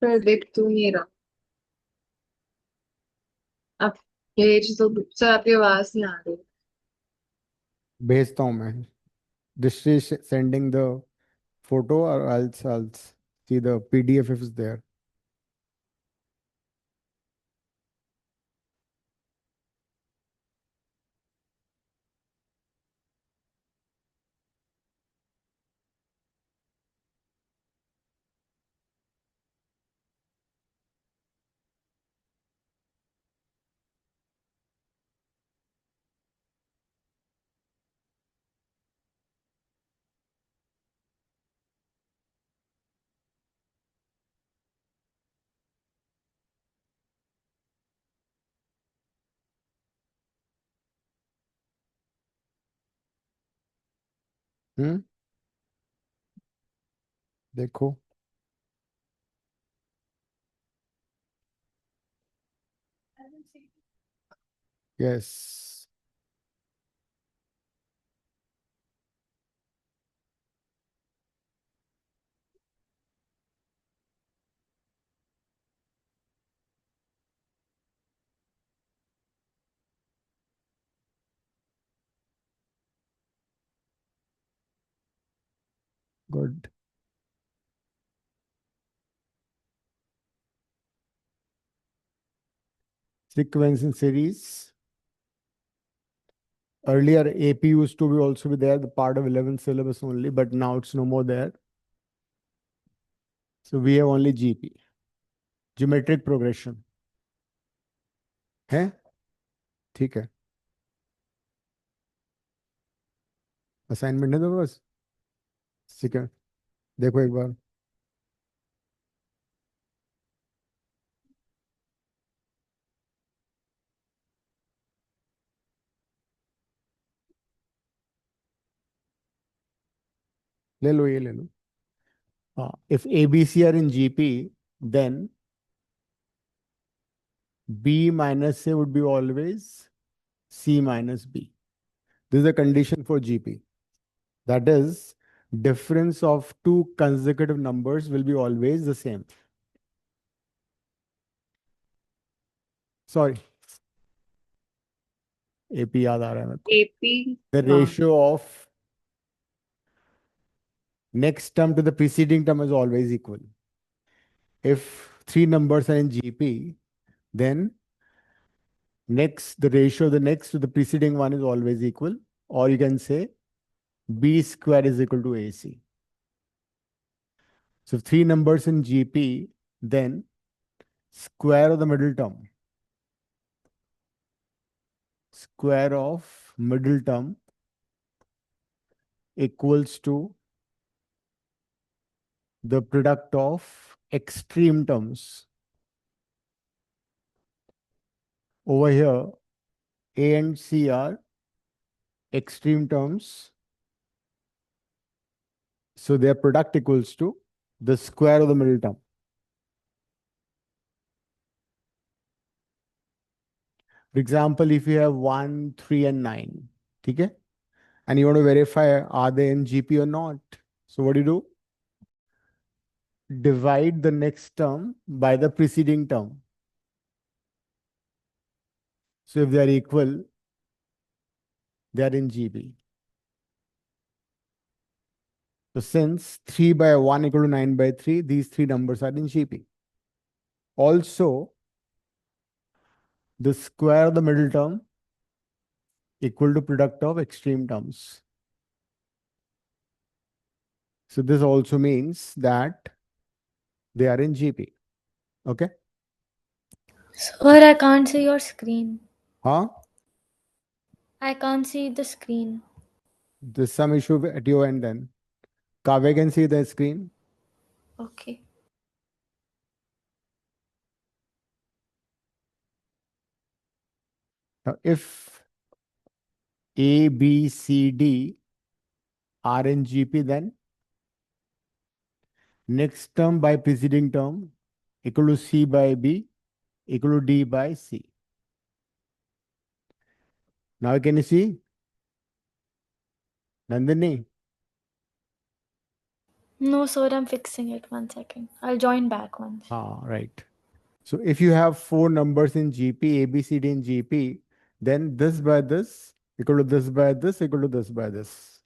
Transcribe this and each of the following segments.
पर देख तू नहीं रहा। अब भेज तो सर, आपकी आवाज नहीं आ रही। भेजता हूँ मैं. This is sending the photo, or I'll see the PDF if it's there. हम्म. देखो. Yes. Good. Sequence in series. Earlier, AP used to be also be there, the part of 11th syllabus only, but now it's no more there. So we have only GP. Geometric progression. है. ठीक है. Assignment है तो बस. ठीक है. देखो एक बार. ले लो, ये ले लो. हाँ. If ABC are in GP, then B minus A would be always C minus B. This is a condition for GP. That is, difference of two consecutive numbers will be always the same. Sorry, AP याद आ रहा है मेरे को. AP. The हाँ। ratio of next term to the preceding term is always equal. If three numbers are in GP, then next the ratio of the next to the preceding one is always equal. Or you can say B square is equal to AC. So if three numbers in GP, then square of the middle term, square of middle term equals to the product of extreme terms. Over here, A and C are extreme terms. So their product equals to the square of the middle term. For example, if you have 1, 3, and 9, okay? And you want to verify are they in GP or not. So what do? Divide the next term by the preceding term. So if they are equal, they are in GB. So since 3 by 1 equal to 9 by 3, these three numbers are in GP. Also, the square of the middle term equal to product of extreme terms. So this also means that they are in GP. Okay? Sir, I can't see your screen. Huh? I can't see the screen. There's some issue at your end then. Kavya can see the screen. Okay. Now, if A, B, C, D are in GP, then next term by preceding term equal to C by B equal to D by C. Now can you see? Nandini? No, sir, I'm fixing it. 1 second. I'll join back once. Right. So if you have four numbers in GP, A, B, C, D in GP, then this by this equal to this by this equal to this by this.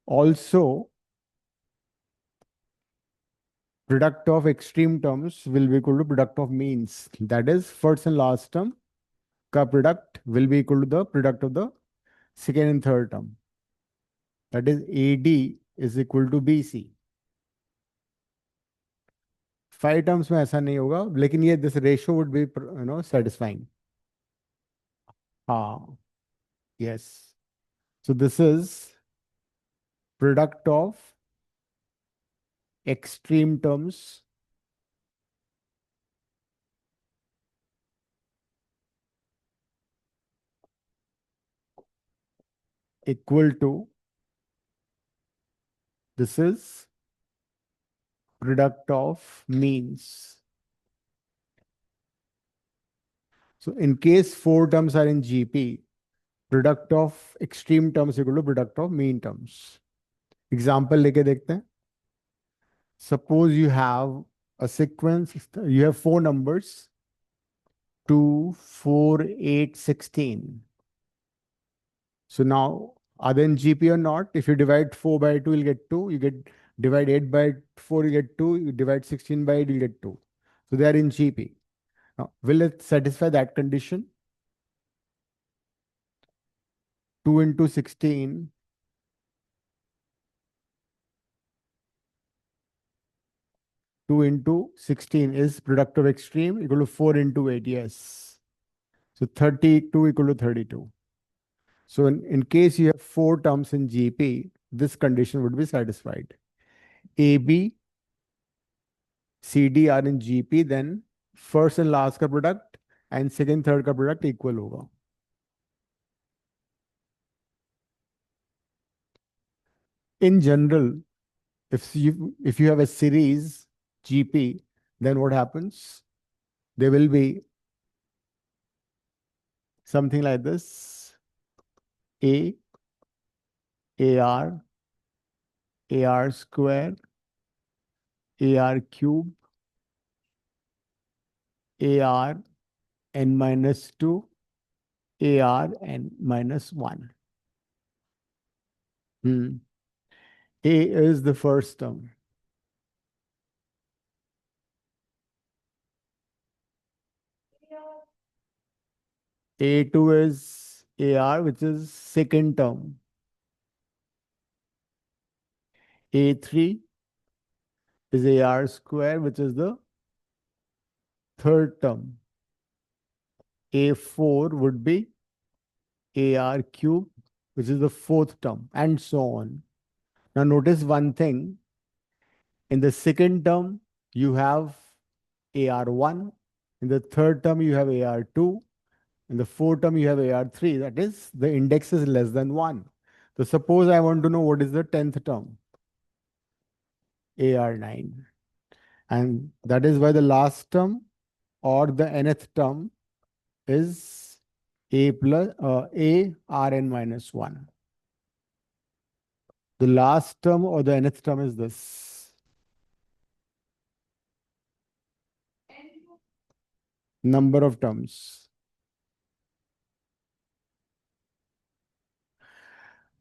Also, product of extreme terms will be equal to product of means. That is, first and last term का product will be equal to the product of the second and third term. That is, AD is equal to BC. 5 terms में ऐसा नहीं होगा, लेकिन ये this ratio would be satisfying. Yes. So this is product of extreme terms equal to, this is product of means. So in case 4 terms are in GP, product of extreme terms equal to product of mean terms. Example लेके देखते हैं. Suppose you have a sequence, you have 4 numbers, 2, 4, 8, 16. So now, are they in GP or not? If you divide 4 by 2, you'll get 2. Divide 8 by 4, you get 2. You divide 16 by 8, you get 2. So they are in GP. Now, will it satisfy that condition? 2 into 16. 2 into 16 is product of extreme equal to 4 into 8. Yes. So 32 equal to 32. So in case you have 4 terms in GP, this condition would be satisfied. AB, CD are in GP, then first and last का product and second, third का product equal होगा. In general, if you have a series GP, then what happens? There will be something like this: A, AR, AR square, AR cube, AR n minus 2, AR n minus 1. A is the first term. A2 is AR, which is second term. A3 is AR square, which is the third term. A4 would be AR cube, which is the fourth term, and so on. Now notice one thing. In the second term, you have AR1. In the third term, you have AR2. In the fourth term, you have AR3. That is, the index is less than 1. So suppose I want to know what is the 10th term. AR9. And that is why the last term or the nth term is A plus A Rn minus 1. The last term or the nth term is this. Number of terms.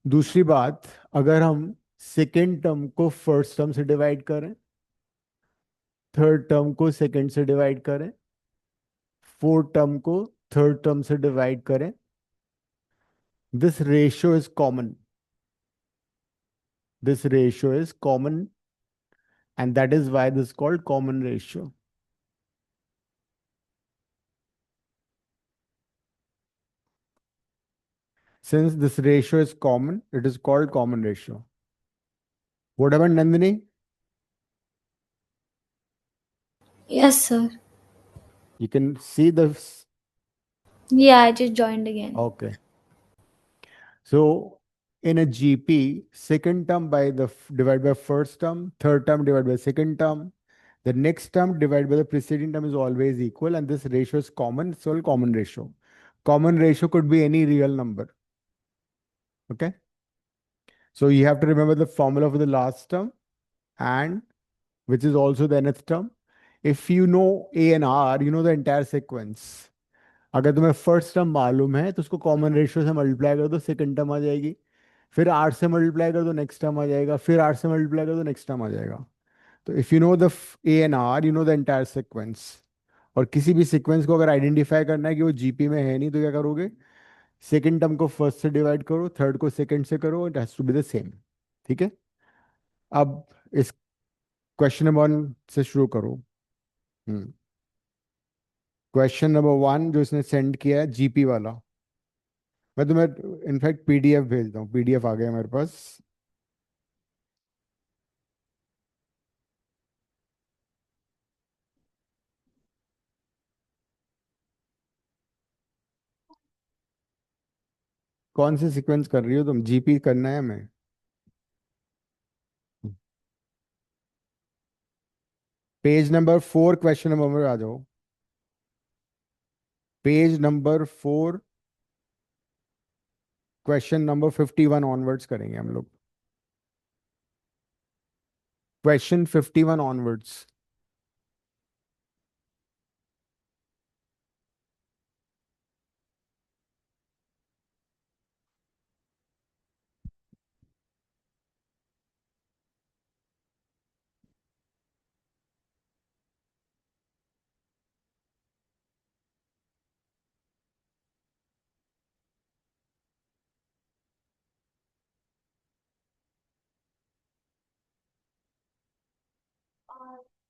दूसरी बात, अगर हम second term को first term से divide करें, third term को second से divide करें, फोर्थ टर्म को थर्ड टर्म से डिवाइड करें, this ratio is common. This ratio is common, and that is why this is called common ratio. Since this ratio is common, it is called common ratio. What about Nandini? Yes, sir. You can see this. Yeah, I just joined again. Okay. So in a GP, second term divided by first term, third term divided by second term, the next term divided by the preceding term is always equal, and this ratio is common. It's called common ratio. Common ratio could be any real number. Okay. So you have to remember the formula for the last term and which is also the nth term. If you know A and R, you know the entire sequence. अगर तुम्हें first term मालूम है तो उसको common ratio से multiply कर दो, second term आ जाएगी। फिर आर से मल्टीप्लाई कर दो, नेक्स्ट टर्म आ जाएगा। फिर आर से मल्टीप्लाई कर दो, नेक्स्ट टर्म आ जाएगा। तो if you know the A and R, you know the entire sequence. और किसी भी सीक्वेंस को अगर आइडेंटिफाई करना है कि वो जीपी में है नहीं, तो क्या करोगे? सेकंड टर्म को फर्स्ट से डिवाइड करो, थर्ड को सेकंड से करो, it has to be the same. ठीक है, अब इस क्वेश्चन नंबर 1 से शुरू करो। क्वेश्चन नंबर 1 जो इसने सेंड किया है जीपी वाला, मैं तुम्हें इनफैक्ट पीडीएफ भेजता हूँ। पीडीएफ आ गया मेरे पास। कौन से सीक्वेंस कर रही हो तुम? जीपी करना है हमें। पेज नंबर 4 क्वेश्चन नंबर में आ जाओ। Page number 4 question number 51 onwards करेंगे हम लोग। Question 51 onwards.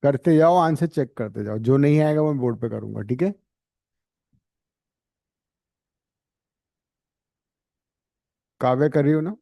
करते जाओ, आंसर चेक करते जाओ, जो नहीं आएगा मैं बोर्ड पे करूंगा। ठीक है, काव्य कर रही हो ना?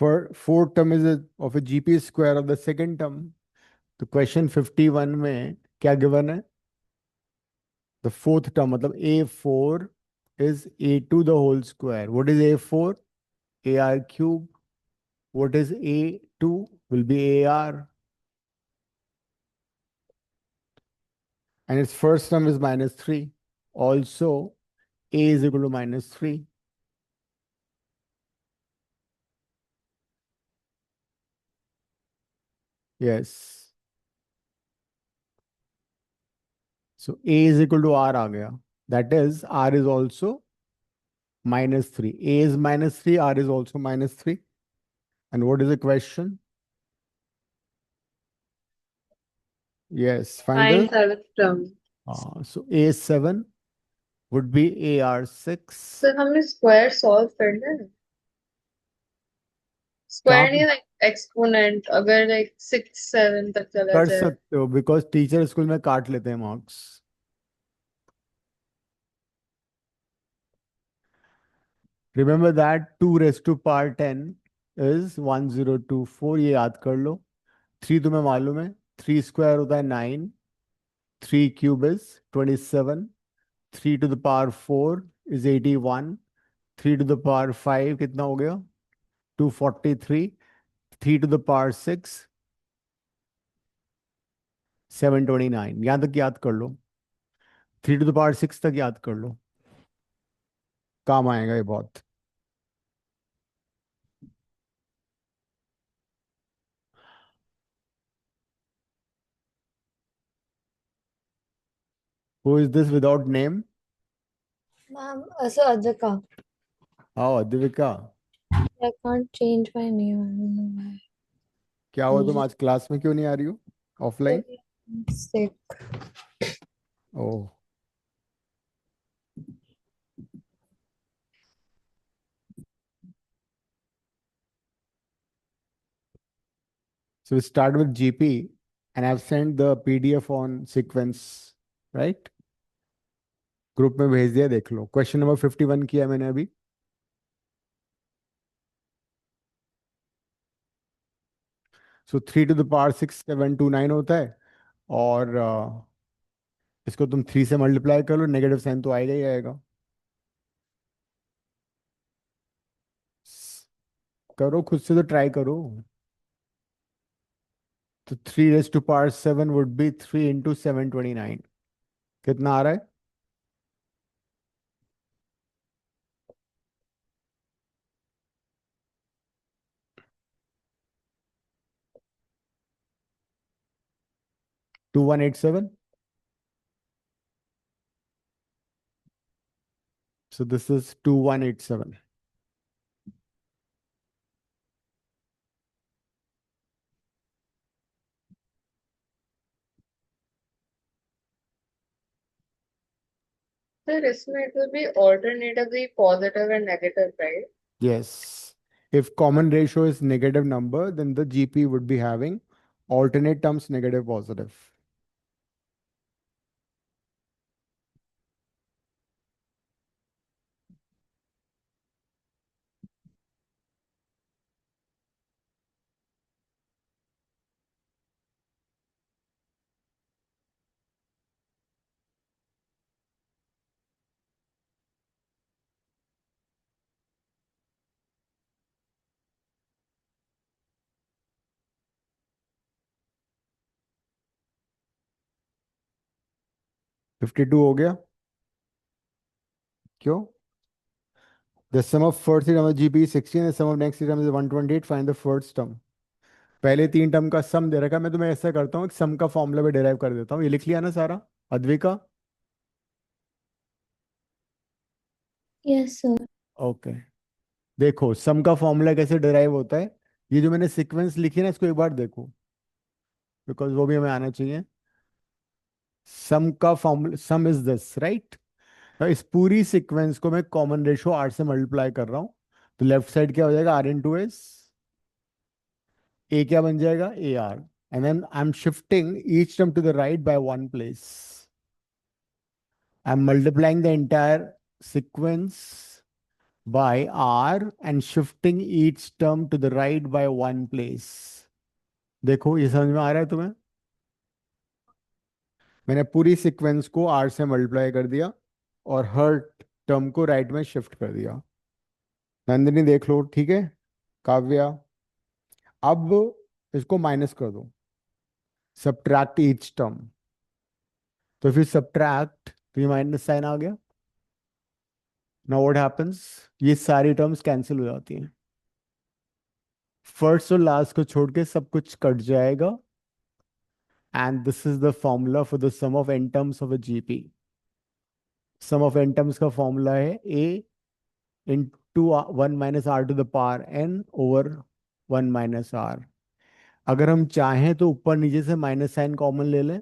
For fourth term is of a GP square of the second term. तो क्वेश्चन 51 में क्या गिवन है? द फोर्थ टर्म, मतलब A4 is A2 the whole square. What is A4? AR cube. What is A2? Will be AR. And its first term is -3. Also, A is equal to -3. Yes. So A is equal to R आ गया. That is, R is also -3. A is -3, R is also -3. And what is the question? Yes, find Find the. seventh term. So A7 would be AR6. So हमने square solve करना है। कहाँ Square नहीं, like exponent, अगर like 6 7 तक चला कर जाए। सकते हो, बिकॉज टीचर स्कूल में काट लेते हैं marks. Remember that 2 raised to power 10 is 1024, ये याद कर लो। 3 तुम्हें मालूम है, 3 स्क्वायर होता है 9, 3 cube is 27, 3 to the power 4 is 81, 3 to the power 5 कितना हो गया? 243, 3 to the power 6 729। यहां तक याद कर लो, 3 to the power 6 तक याद कर लो, काम आएगा ये बहुत। Who is this without name? Ma'am, so Advika, हाँ, Adivika। I can't change my name. I don't know why. क्या हुआ, तुम आज क्लास में क्यों नहीं आ रही हो? Offline? I'm sick. Oh, so we start with GP and I've sent the PDF on sequence, right? Group में भेज दिया, देख लो। क्वेश्चन नंबर 51 किया मैंने अभी। सो 3 to the power 6 7 2 9 होता है, और इसको तुम 3 से मल्टीप्लाई कर लो, नेगेटिव साइन तो आएगा ही आएगा। करो खुद से, तो ट्राई करो। तो 3 raised to power 7 would be 3 into 7 29। कितना आ रहा है? To 187। So this is 2187. Sir, इसमें it will be alternatively positive and negative, right? Yes. If common ratio is negative number, then the GP would be having alternate terms negative positive. $52 हो गया। क्यों? The sum of first three terms of GP is 16 and the sum of next three terms is 128. Find the first term. पहले 3 term का सम दे रखा है। मैं तुम्हें ऐसा करता हूँ, सम का फॉर्मूला भी डिराइव कर देता हूँ। ये लिख लिया ना सारा, अद्विका? Yes, sir. ओके। देखो सम का फॉर्मूला कैसे डिराइव होता है। ये जो मैंने सीक्वेंस लिखी है ना, इसको एक बार देखो, बिकॉज वो भी हमें आना चाहिए। सम का formula, some is this, right? इस पूरी सीक्वेंस को मैं कॉमन रेशो आर से मल्टीप्लाई कर रहा हूं। तो लेफ्ट साइड क्या हो जाएगा? R into S। ए क्या बन जाएगा? AR। And then I am shifting each term to the right by 1 place। I am multiplying the entire sequence by R and shifting each term to the right by 1 place। देखो ये समझ में आ रहा है तुम्हें? मैंने पूरी सीक्वेंस को R से मल्टीप्लाई कर दिया और हर टर्म को राइट में शिफ्ट कर दिया। नंदिनी देख लो, ठीक है? काव्या, अब इसको माइनस कर दो, सब्ट्रैक्ट ईच टर्म। तो फिर सब्ट्रैक्ट, तो ये माइनस साइन आ गया। Now what happens? ये सारी टर्म्स कैंसिल हो जाती हैं। फर्स्ट और लास्ट को छोड़ के सब कुछ कट जाएगा। And this is the formula for the sum of n terms of a GP. Sum of n terms का फॉर्मूला है ए इंटू 1 - R/(n)/(1 - R)। अगर हम चाहें तो ऊपर नीचे से माइनस साइन कॉमन ले लें,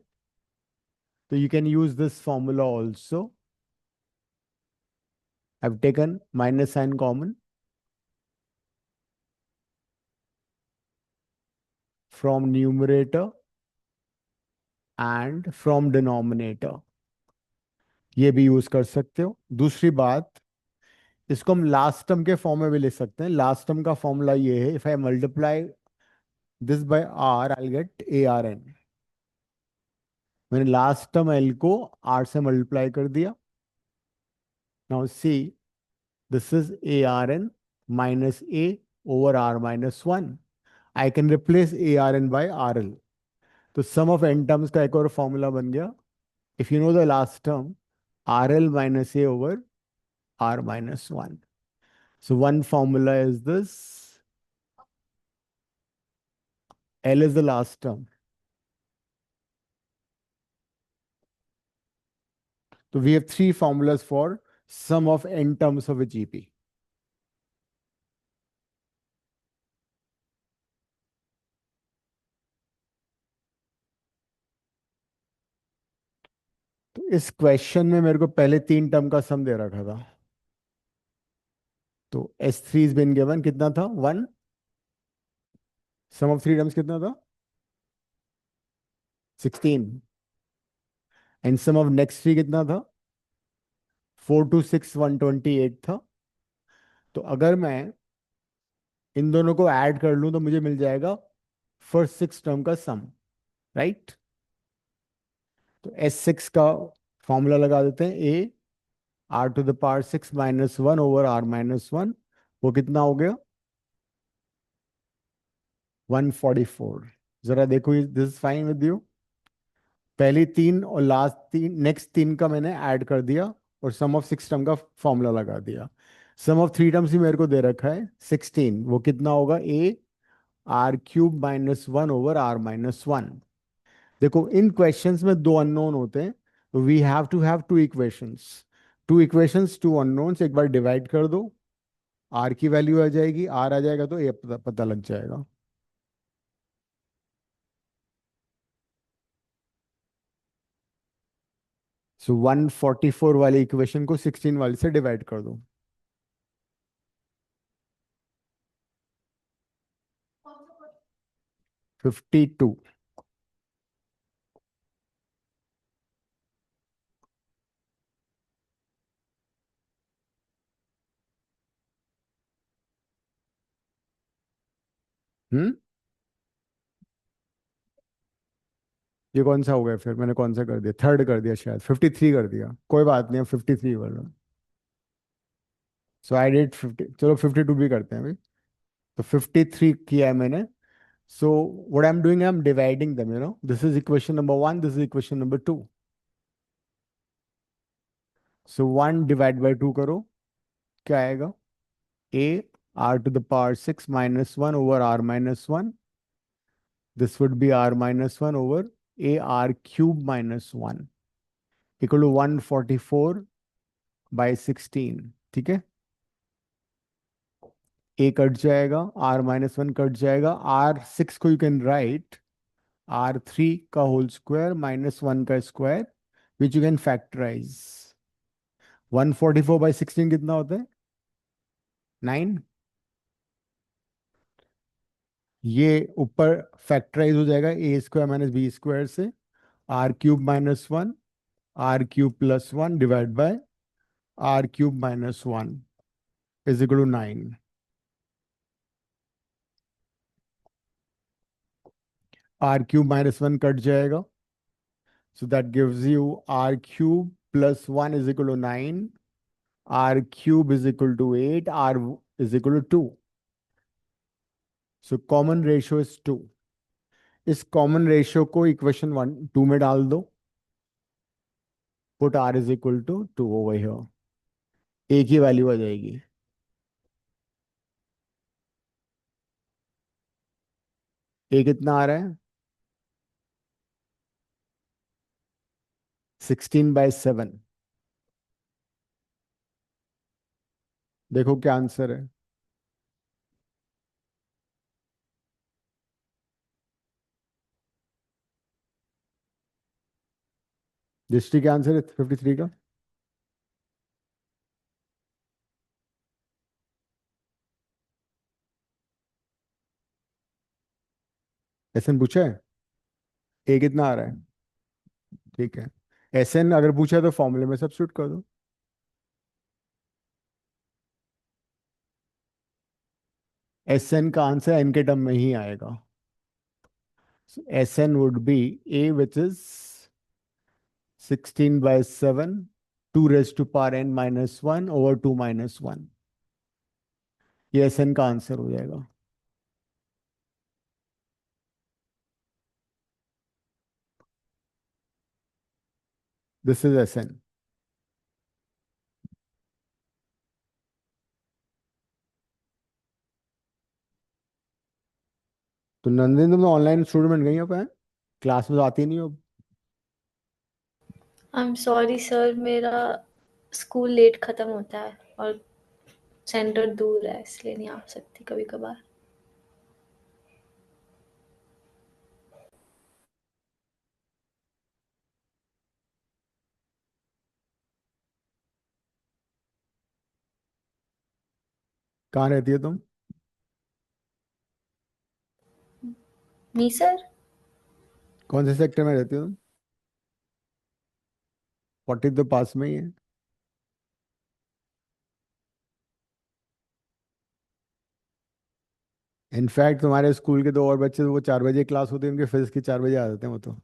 तो you can use this formula also. I've taken minus sign common from numerator and from denominator। ये भी यूज कर सकते हो। दूसरी बात, इसको हम लास्ट टर्म के फॉर्म में भी ले सकते हैं। लास्ट टर्म का फॉर्मूला ये है, if I multiply this by R I get ARN। मैंने लास्ट टर्म L को R से मल्टीप्लाई कर दिया। Now see, this is ARN minus A over R-1। I can replace ARN by RL। तो sum of n terms का एक और formula बन गया। If you know the last term, RL minus A over R-1। So one formula is this, L is the last term। So we have 3 formulas for sum of n terms of a GP। तो इस question में मेरे को पहले 3 term का सम दे रखा था। तो S3 इज बिन गिवन, कितना था? 1। सम ऑफ 3 टर्म्स कितना था? 16। एंड सम ऑफ नेक्स्ट 3 कितना था? 4 2 6 128 था। तो अगर मैं इन दोनों को ऐड कर लूं तो मुझे मिल जाएगा फर्स्ट 6 टर्म का सम, राइट। तो S6 का फॉर्मूला लगा देते हैं, ए r⁻6 -1 ओवर r-1, वो कितना हो गया 144। जरा देखो, this is fine with you. पहली तीन और लास्ट तीन, नेक्स्ट तीन का मैंने ऐड कर दिया और सम ऑफ 6 टर्म का फॉर्मूला लगा दिया। सम ऑफ 3 टर्म्स ही मेरे को दे रखा है 16, वो कितना होगा ए r³ -1 ओवर r-1। देखो इन क्वेश्चंस में दो अननोन होते हैं, तो we have to have two equations. Two equations two unknowns, एक बार डिवाइड कर दो, आर की वैल्यू आ जाएगी, आर आ जाएगा तो ए पता लग जाएगा। सो 144 वाली इक्वेशन को 16 वाली से डिवाइड कर दो। Fifty to. हम्म, ये कौन सा हो गया फिर, मैंने कौन सा कर दिया, थर्ड कर दिया शायद, 53 कर दिया, कोई बात नहीं, 53 कर रहा। सो आई डिड 50, चलो 52 भी करते हैं अभी। तो 53 किया है मैंने। So what I am doing, I am dividing them, this is equation number 1, this is equation number 2। So 1 divide by 2 करो, क्या आएगा, ए r⁻6 -1 over r-1, this would be r-1 over a r³ -1 equal to 144 by 16, ठीक है। a cut जाएगा, r-1 cut जाएगा, r6 को you can write r3 का whole square -1 का square, which you can factorise. 144 by 16 कितना होता है, 9। ये ऊपर फैक्टराइज हो जाएगा a² - b² से, r³ -1 r³ + 1 divide by r³ - 1 is equal to 9। r³ - 1 cut जाएगा, so that gives you r³ + 1 is equal to 9, r³ is equal to 8, r is equal to 2, so common ratio is 2। इस common ratio को equation 2 में डाल दो, put r is equal to 2 over here, a की value आ जाएगी, a कितना आ रहा है 16/7। देखो क्या आंसर है, दृष्टि क्या आंसर है 53 का। ऐसा पूछा है, a कितना आ रहा है, ठीक है। SN अगर पूछा तो फॉर्मूले में सब्स्टिट्यूट कर दो, SN का आंसर n के टर्म में ही आएगा। SN would be a which is 16/7, 2 raised to power n -1 over 2 - 1, ये SN का आंसर हो जाएगा। This is SN। तो नंदिनी तुम ऑनलाइन स्टूडेंट बन गई हो, पे क्लास में तो आती नहीं हो। I'm sorry सर, मेरा स्कूल लेट खत्म होता है और सेंटर दूर है, इसलिए नहीं आ सकती कभी कभार। कहाँ रहती है तुम, नहीं सर। कौन से सेक्टर में रहती हो तुम, 40 तो पास में ही है। इनफैक्ट तुम्हारे स्कूल के दो और बच्चे, वो 4 बजे क्लास होती है उनकी, फिजिक्स की 4 बजे आ जाते हैं वो तो।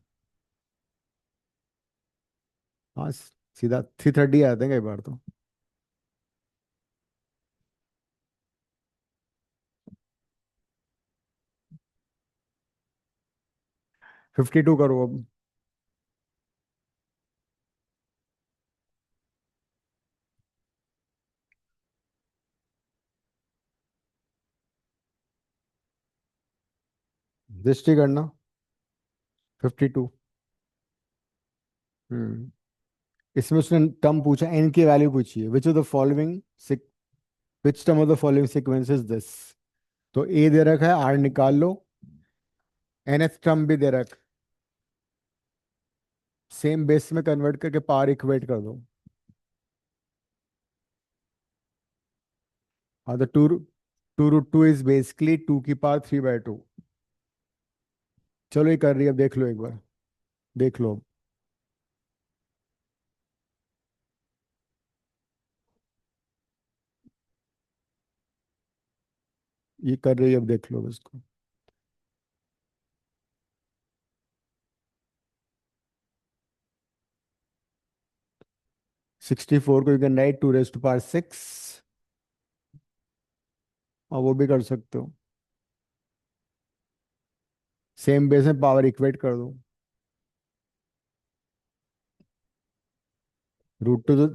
हाँ, सीधा 3:30 आते हैं कई बार तो। 52 करो अब। दृष्टि करना। 52। हम्म। इसमें उसने टर्म पूछा, एन की वैल्यू पूछी है, which of the following, which term of the following sequence is this. तो ए दे रखा है, आर निकाल लो। nth टर्म भी दे रखा, सेम बेस में कन्वर्ट करके पावर इक्वेट कर दो। हाँ, तो two root two is basically 2 की पावर 3/2। चलो ये कर रही है, अब देख लो एक बार, देख लो अब। ये कर रही है, अब देख लो अब इसको। 64 को you can write 2 raised to power 6, और वो भी कर सकते हो। सेम बेस में पावर इक्वेट कर दो। रूट 2 तो,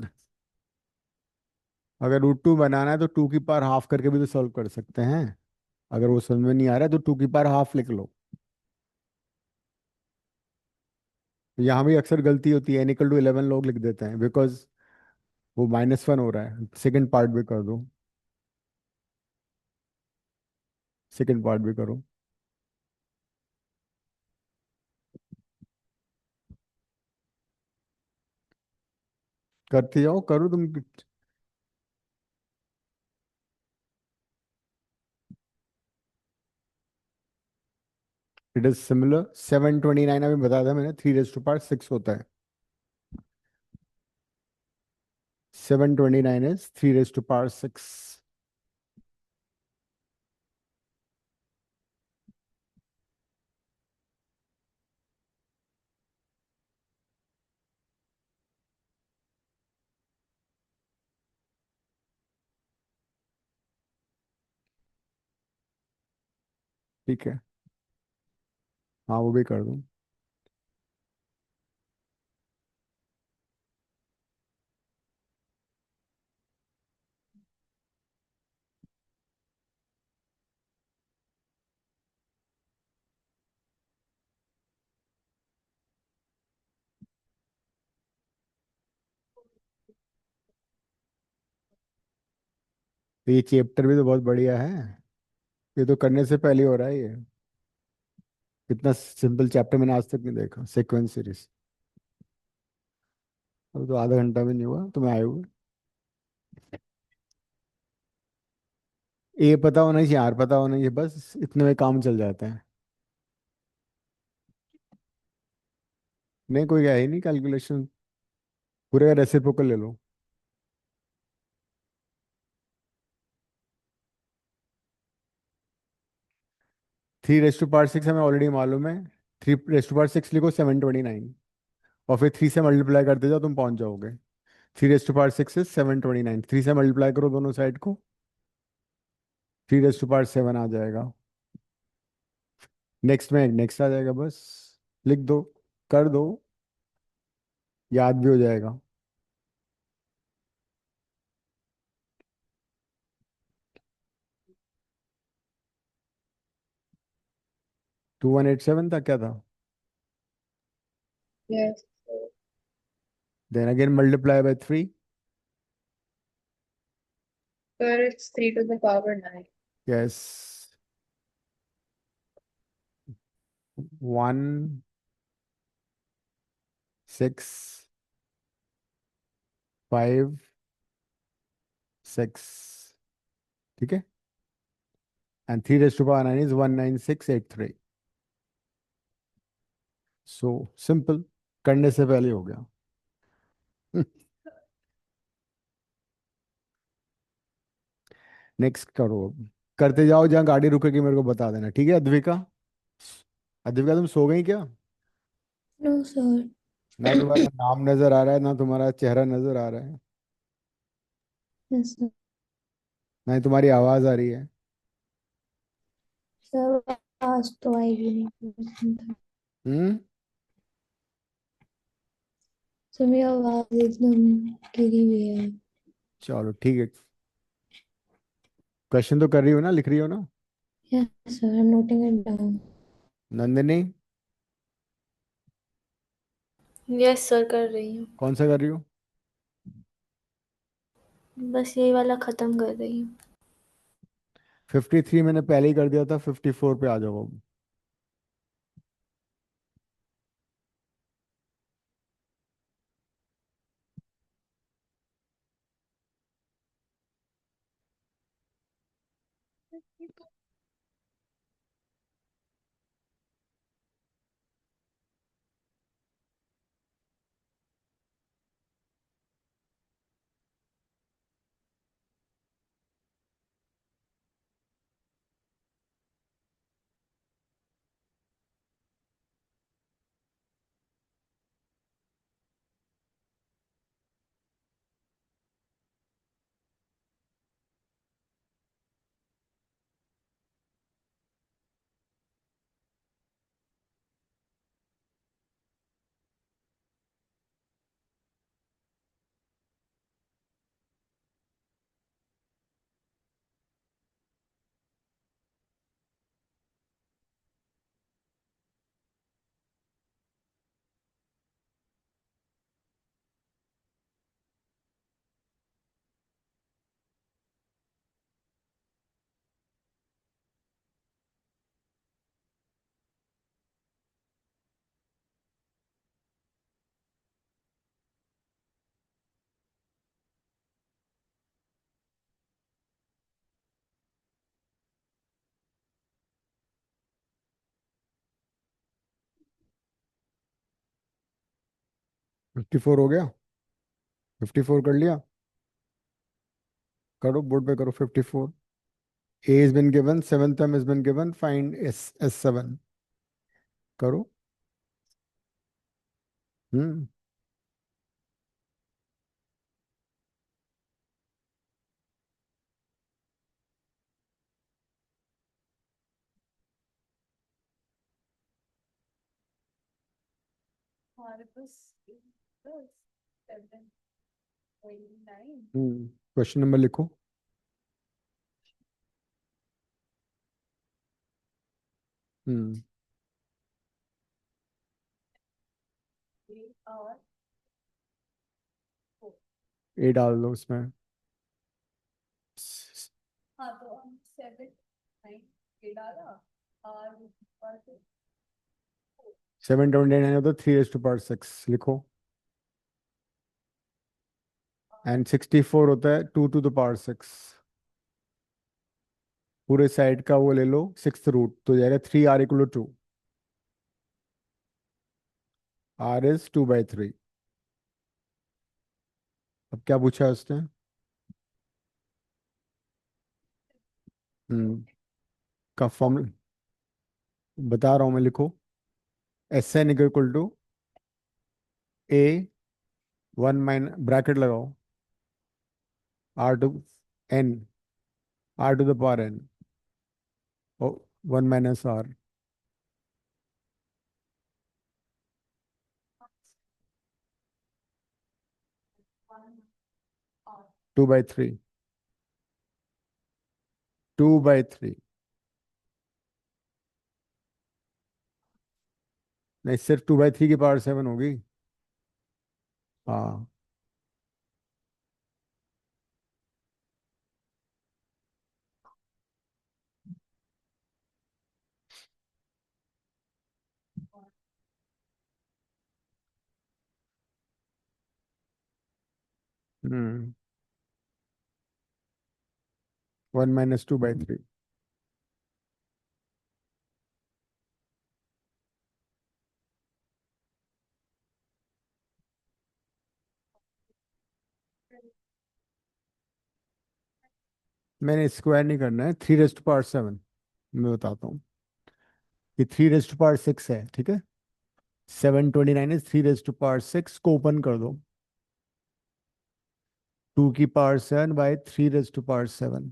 अगर रूट 2 बनाना है तो 2 की पावर हाफ करके भी तो सॉल्व कर सकते हैं। अगर वो समझ में नहीं आ रहा है तो 2 की पावर हाफ लिख लो। तो यहाँ भी अक्सर गलती होती है, n = 11 लोग लिख देते हैं, बिकॉज वो -1 हो रहा है। सेकंड पार्ट भी कर दो, सेकंड पार्ट भी करो। करते जाओ, करो तुम। It is similar. 729 अभी बताया था मैंने, 3 raised to power 6 होता है। 729 इज 3 raised to power 6। ठीक है, हाँ वो भी कर दूँ। तो ये चैप्टर भी तो बहुत बढ़िया है। ये तो करने से पहले हो रहा है ये। इतना सिंपल चैप्टर मैंने आज तक नहीं देखा, सीक्वेंस सीरीज। अब तो आधा घंटा भी नहीं हुआ तुम्हें आए हुए। ए पता होना चाहिए, आर पता होना चाहिए, बस इतने में काम चल जाता है। नहीं, कोई है ही नहीं कैलकुलेशन। पूरे का रेसिप्रोकल ले लो। 3 raised to power 6 हमें ऑलरेडी मालूम है। 3 raised to power 6 लिखो, 729, और फिर 3 से मल्टीप्लाई करते जाओ, तुम पहुंच जाओगे। 3 raised to power 6 इज 729, 3 से मल्टीप्लाई करो दोनों साइड को, 3 raised to power 7 आ जाएगा। नेक्स्ट में नेक्स्ट आ जाएगा, बस लिख दो, कर दो, याद भी हो जाएगा। 2187 था क्या था? Yes. Then again multiply by 3। Sir, it's 3 to the power 9. Yes. 165 6। ठीक है, and 3 raised to power 9 is 19683। So simple, करने से पहले हो गया। नेक्स्ट करो अब। करते जाओ, जहाँ गाड़ी रुकेगी मेरे को बता देना, ठीक है अद्विका? अद्विका तुम सो गई क्या? No sir. ना तुम्हारा नाम नजर आ रहा है, ना तुम्हारा चेहरा नजर आ रहा है, यस सर। ना ही तुम्हारी आवाज आ रही है। सर आज तो आएगी नहीं। हम्म। सर मेरी आवाज एकदम गिरी हुई है। चलो ठीक है। क्वेश्चन तो कर रही हो ना, लिख रही हो ना? Yes sir, I am noting it down. Nandini, yes sir, कर रही हूँ। कौन सा कर रही हो? बस यही वाला खत्म कर रही हूँ। 53 मैंने पहले ही कर दिया था, 54 पे आ जाओ अब। फिफ्टी फोर हो गया? 54 कर लिया? करो बोर्ड पे करो 54। A has been given, seventh term has been given, find S7। करो। हम्म। क्वेश्चन नंबर लिखो। हम्म। ए डाल दो उसमें। 729 होता है 3 to power 6 लिखो। एंड 64 होता है 2 to the power 6। पूरे साइड का वो ले लो, सिक्स रूट तो जाएगा 3R = 2। R is 2/3। अब क्या पूछा है उसने? हम्म। का फॉर्मूला बता रहा हूँ मैं, लिखो। SN = A 1 - ब्रैकेट लगाओ, R to N, R to the power N, ओ 1 - R। 2/3। 2/3। नहीं, सिर्फ 2/3 की पावर 7 होगी। हाँ। हम्म। 1 - 2/3। मैंने स्क्वायर नहीं करना है, 3 raised to power 7 मैं बताता हूँ। ये 3 raised to power 6 है, ठीक है। 729 इज 3 raised to power 6 को ओपन कर दो। 2 की power 7 by 3 raised to power 7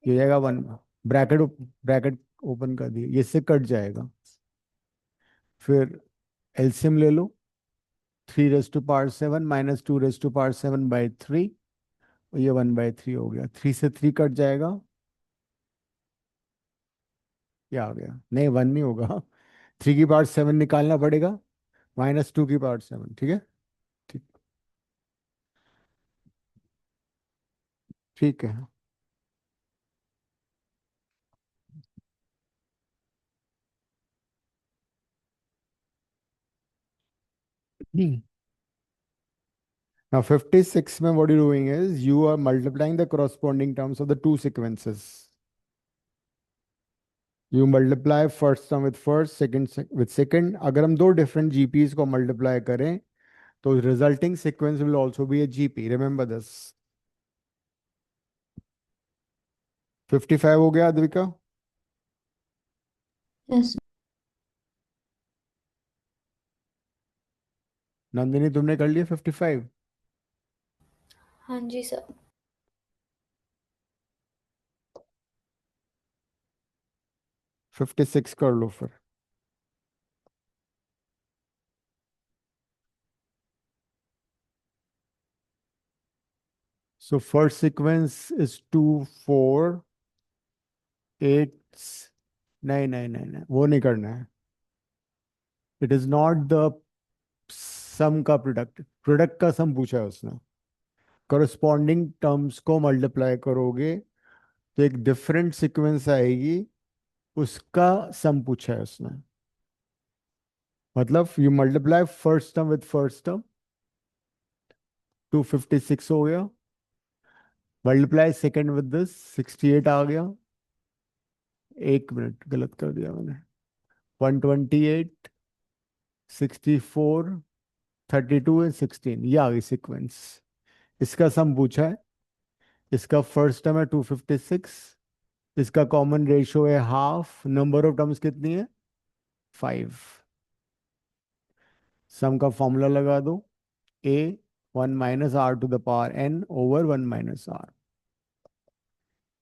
ये हो जाएगा 1। ब्रैकेट ब्रैकेट ओपन कर दिए, ये इससे कट जाएगा। फिर एलसीएम ले लो। 3 raised to power 7 minus 2 raised to power 7 by 3, ये 1/3 हो गया। 3 से 3 कट जाएगा, ये आ गया। नहीं, 1 नहीं होगा। 3 की पावर 7 निकालना पड़ेगा, -2 की पावर 7, ठीक है। ठीक, ठीक है। Now 56 में what you're doing is you are multiplying the corresponding terms of the two sequences. You multiply first term with first, with second. अगर हम दो different GPs को multiply करें तो resulting sequence will also be a GP. Remember this. 55 हो गया Advika? Yes. Nandini तुमने कर लिया 55? हाँ जी सर। 56 कर लो फिर। So first sequence is 2 4 8 9 9 9 9, वो नहीं करना है। It is not the सम का प्रोडक्ट, प्रोडक्ट का सम पूछा है उसने। करस्पॉन्डिंग टर्म्स को मल्टीप्लाई करोगे तो एक डिफरेंट सीक्वेंस आएगी, उसका सम पूछा है उसने। मतलब you multiply first term with first term, 256 हो गया। मल्टीप्लाई सेकेंड विद दिस, 68 आ गया। एक मिनट, गलत कर दिया मैंने। 128, 64, 32 एंड 16, ये आ गई सीक्वेंस। इसका सम पूछा है। इसका फर्स्ट टर्म है 256, इसका कॉमन रेशियो है हाफ। नंबर ऑफ टर्म्स कितनी है? 5। सम का फॉर्मूला लगा दो, ए 1 - r⁴n/1 - r।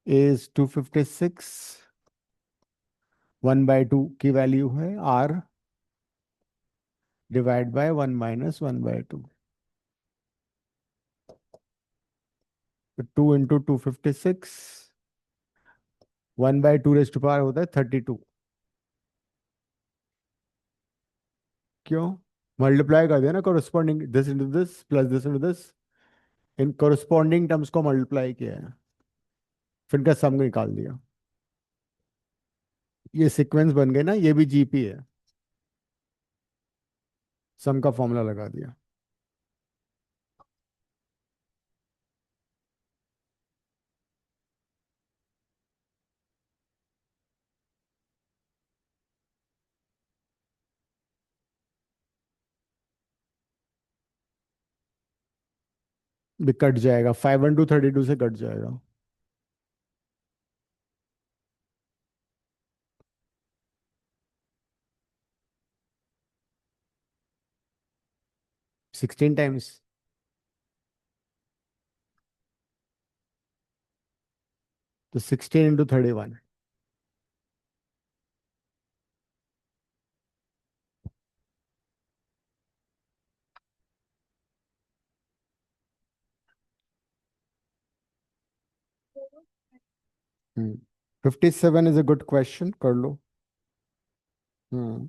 ए इज 256, 1/2 की वैल्यू है, r डिवाइड बाय 1 - 1/2। 2 इंटू 256, 1/2 होता है 32। क्यों? मल्टीप्लाई कर दिया ना, corresponding this into this plus this into this, in corresponding terms को मल्टीप्लाई किया है, फिर इनका सम निकाल दिया। ये सीक्वेंस बन गए ना, ये भी जीपी है। सम का फॉर्मूला लगा दिया। भी कट जाएगा, 5 into 32 से कट जाएगा। Sixteen times. तो 16 into 31। 57 is a good question, कर लो। हम्म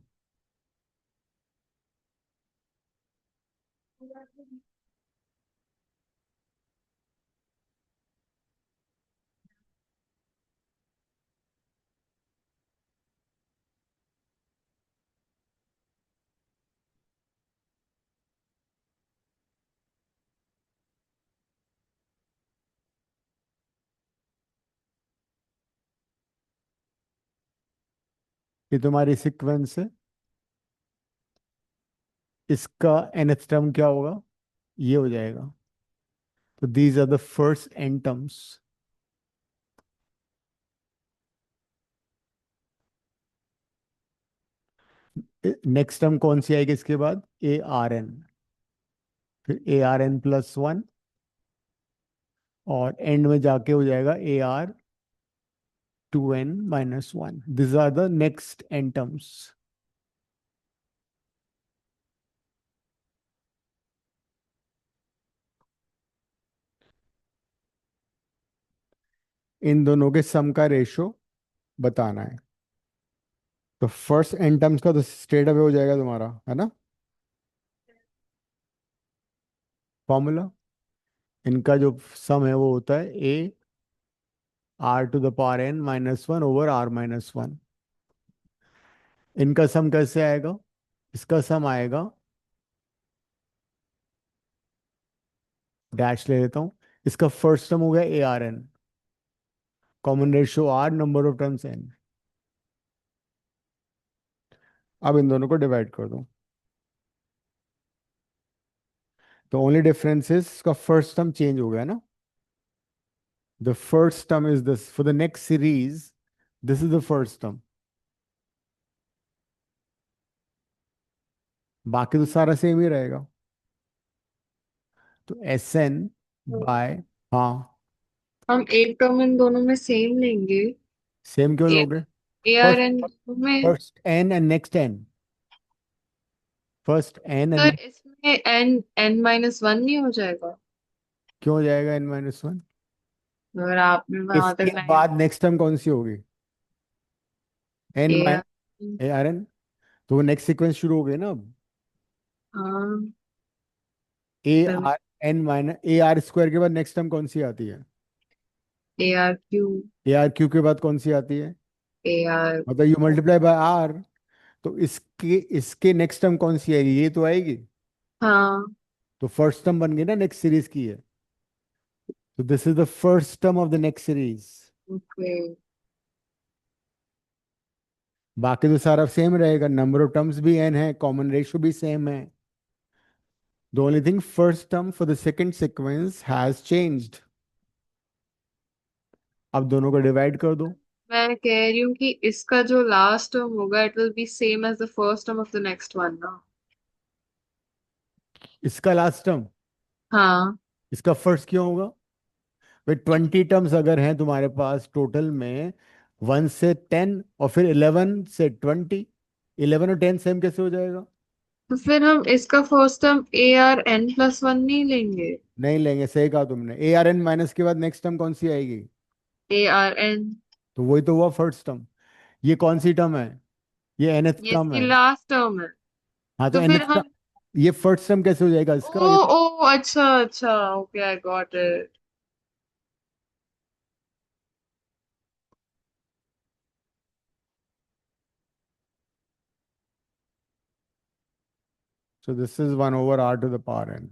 ये तुम्हारी सीक्वेंस है। इसका nth टर्म क्या होगा? ये हो जाएगा। तो these are the first n terms. Next term कौन सी आएगी इसके बाद? ए आर एन, फिर A are N plus one, और एंड में जाके हो जाएगा A are two N minus one. This are the next N terms. इन दोनों के सम का रेशो बताना है. तो फर्स्ट एन टर्म्स का तो स्ट्रेट अवे हो जाएगा तुम्हारा, है ना, फॉर्मूला. इनका जो सम है वो होता है A R to the power n minus one over r minus one. इनका सम कैसे आएगा? इसका सम आएगा, डैश ले लेता हूँ. इसका फर्स्ट टर्म हो गया a are n, common ratio r, number of terms n. अब इन दोनों को डिवाइड कर दो. तो ओनली डिफरेंस इज इसका फर्स्ट टर्म चेंज हो गया ना. The first term is this for the next series. This is the first term. बाकी तो सारा सेम ही रहेगा. तो एस एन बाय, हाँ, हम एक टर्म इन दोनों में सेम लेंगे। सेम क्यों ए लोगे? आर फर्स्ट, एन में। First n and next n. First n and sir इसमें एन माइनस वन नहीं हो जाएगा? क्यों हो जाएगा एन माइनस वन? अगर आपने वहां इसके तक लाइन बाद नेक्स्ट टर्म कौन सी होगी? N a minus r. A are n. तो वो नेक्स्ट सीक्वेंस शुरू हो गई ना अब. हाँ। A are n minus a are square के बाद नेक्स्ट टर्म कौन सी आती है? ए r cube. A r cube के बाद कौन सी आती है? ए आर। मतलब यू मल्टीप्लाई बाय आर. तो इसके इसके नेक्स्ट टर्म कौन सी आएगी? ये तो आएगी. हाँ। तो फर्स्ट टर्म बन गई ना नेक्स्ट सीरीज की है. तो this is the first term of the next series. Okay. बाकी तो सारा सेम रहेगा, नंबर ऑफ टर्म्स भी एन है, कॉमन रेशियो भी सेम है. The only thing first term for the second sequence has changed. अब दोनों को डिवाइड कर दो. मैं कह रही हूँ कि इसका जो लास्ट टर्म होगा it will be same as the first term of the next one ना। इसका लास्ट टर्म हाँ। इसका फर्स्ट क्यों होगा? भाई 20 टर्म्स अगर हैं तुम्हारे पास टोटल में, 1 से 10 और फिर 11 से 20, 11 और 10 सेम कैसे हो जाएगा? तो फिर हम इसका first term a are N plus one नहीं लेंगे? नहीं लेंगे, सही कहा तुमने. ए आर एन माइनस के बाद नेक्स्ट टर्म कौन सी आएगी? A are n. तो वही तो हुआ फर्स्ट टर्म. ये कौन सी टर्म है? ये nth ये टर्म इसकी है. लास्ट टर्म है। हाँ, तो तो फिर nth टर्म. हम। ये फर्स्ट टर्म कैसे हो जाएगा इसका? ओ ओ अच्छा अच्छा, okay I got it. So this is 1/r⁴ n.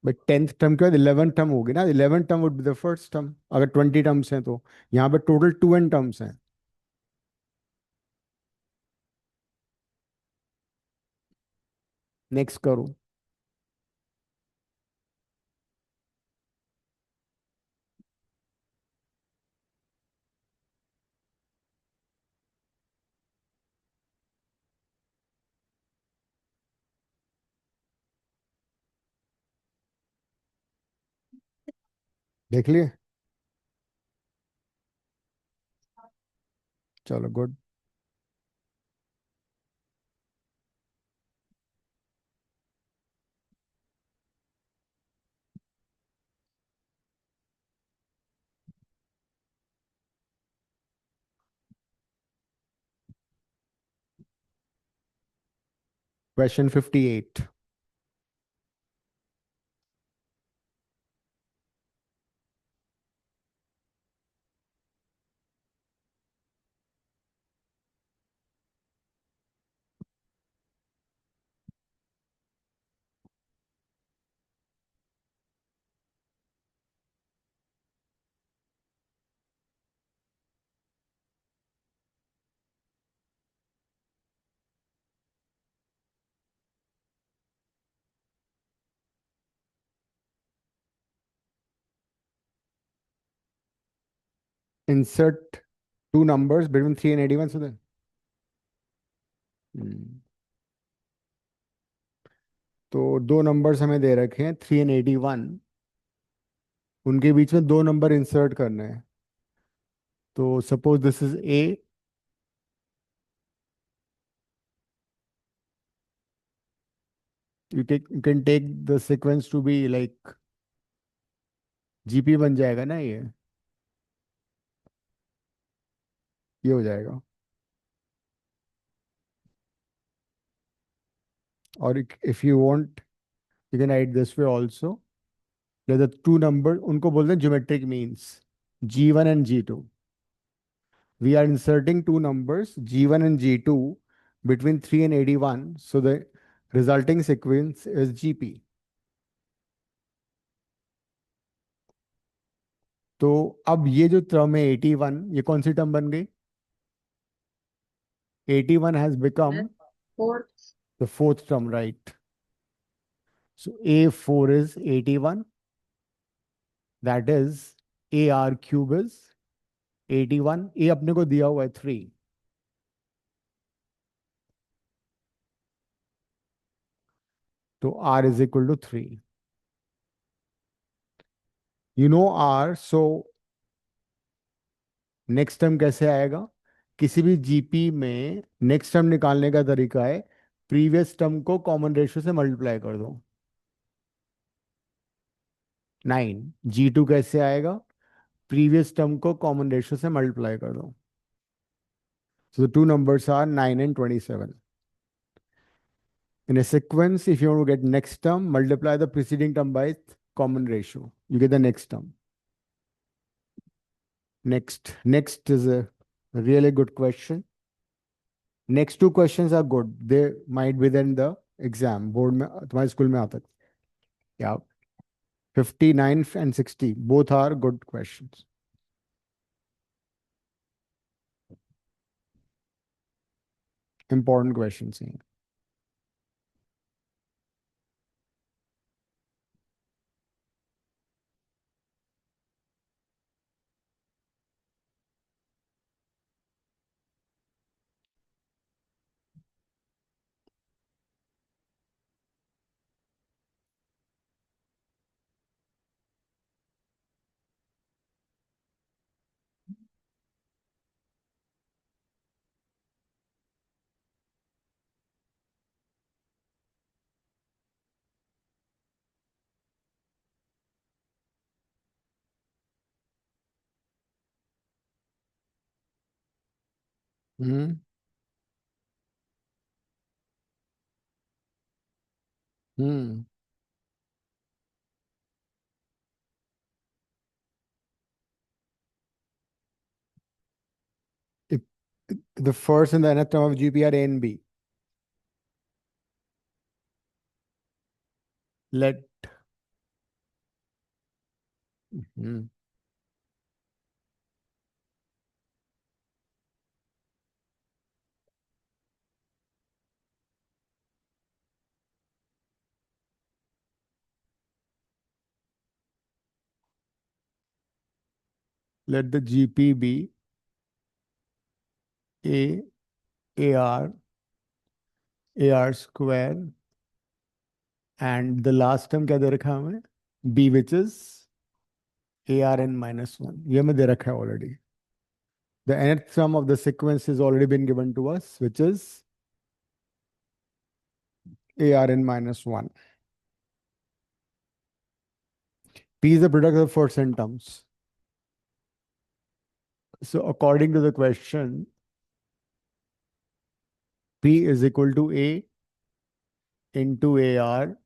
But 10th term के बाद 11th टर्म होगी ना. 11th term would be the first term अगर 20 टर्म्स हैं तो. यहाँ पे टोटल 2n टर्म्स हैं. नेक्स्ट करो. देख लिए? चलो good. Question 58. insert two numbers between 3 and 81 so then तो दो नंबर्स हमें दे रखे हैं 3 एंड 81, उनके बीच में दो नंबर इंसर्ट करने हैं. तो suppose this is A, you can take the sequence to be like GP बन जाएगा ना ये हो जाएगा. और if you want you can write this way also. Let the two numbers, उनको बोलते हैं geometric means, G1 and G2. We are inserting two numbers G1 and G2 between 3 and 81, so the resulting sequence is GP. तो अब ये जो term है 81, ये कौन सी टर्म बन गई? 81 has become Fourth. the fourth term, right? So A4 is 81. That is AR cube is 81. A अपने को दिया हुआ है 3. तो R is equal to 3. You know R, so next term कैसे आएगा? किसी भी जीपी में नेक्स्ट टर्म निकालने का तरीका है प्रीवियस टर्म को कॉमन रेशियो से मल्टीप्लाई कर दो. 9. G2 कैसे आएगा? प्रीवियस टर्म को कॉमन रेशियो से मल्टीप्लाई कर दो. So the two numbers are 9 and 27. In a sequence, if you want to get next term, multiply the preceding term by its common ratio. You get the next term. Next is a really good question. Next two questions are good. They might be then the exam board में तुम्हारे school में आता है. Yeah. 59 and 60 both are good questions. Important questions here. Hmm. Hmm. If the first and the nth term of GP are A and B, let hmm, let the GP be A, AR, AR square, and the last term क्या दे रखा है हमें? B, which is ARn minus 1. ये हमें दे रखा है already. The nth sum of the sequence has already been given to us, which is ARn minus 1. P is the product of the first n terms. So according to the question, P is equal to A into AR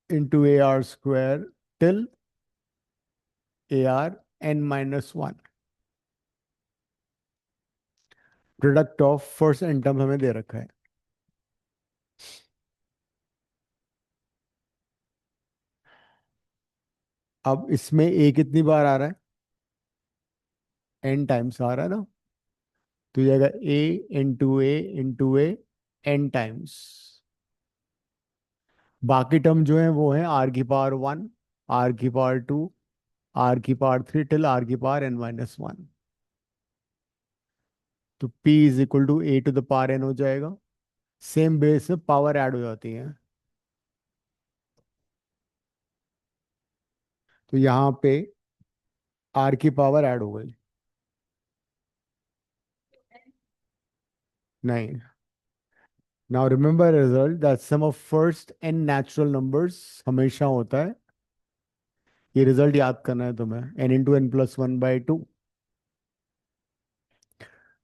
into AR square till AR n minus 1. Product of first n term हमें दे रखा है. अब इसमें ए कितनी बार आ रहा है? N times आ रहा है ना. तो ये जाएगा a into a n times. बाकी टर्म जो है वो है आर की पावर 1, आर की पावर 2, r की पावर 3 till r की पावर n-1। तो p is equal to a to the power n हो जाएगा। सेम बेस में पावर ऐड हो जाती है, तो यहाँ पे r की पावर ऐड हो गई। नहीं, now remember result that sum of first n natural numbers हमेशा होता है, ये रिजल्ट याद करना है तुम्हें, n into N plus one by two.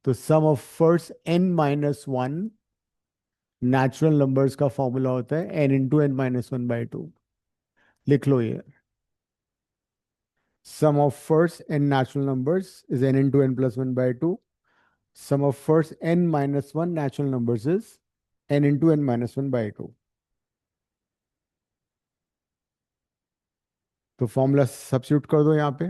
तो sum of first n minus one natural numbers का फॉर्मूला होता है n into N minus one by two. लिख लो ये, sum of first n natural numbers is n into n plus 1 by 2. Sum of first n minus 1 natural numbers is n into n minus 1 by 2. तो formula substitute कर दो यहाँ पे,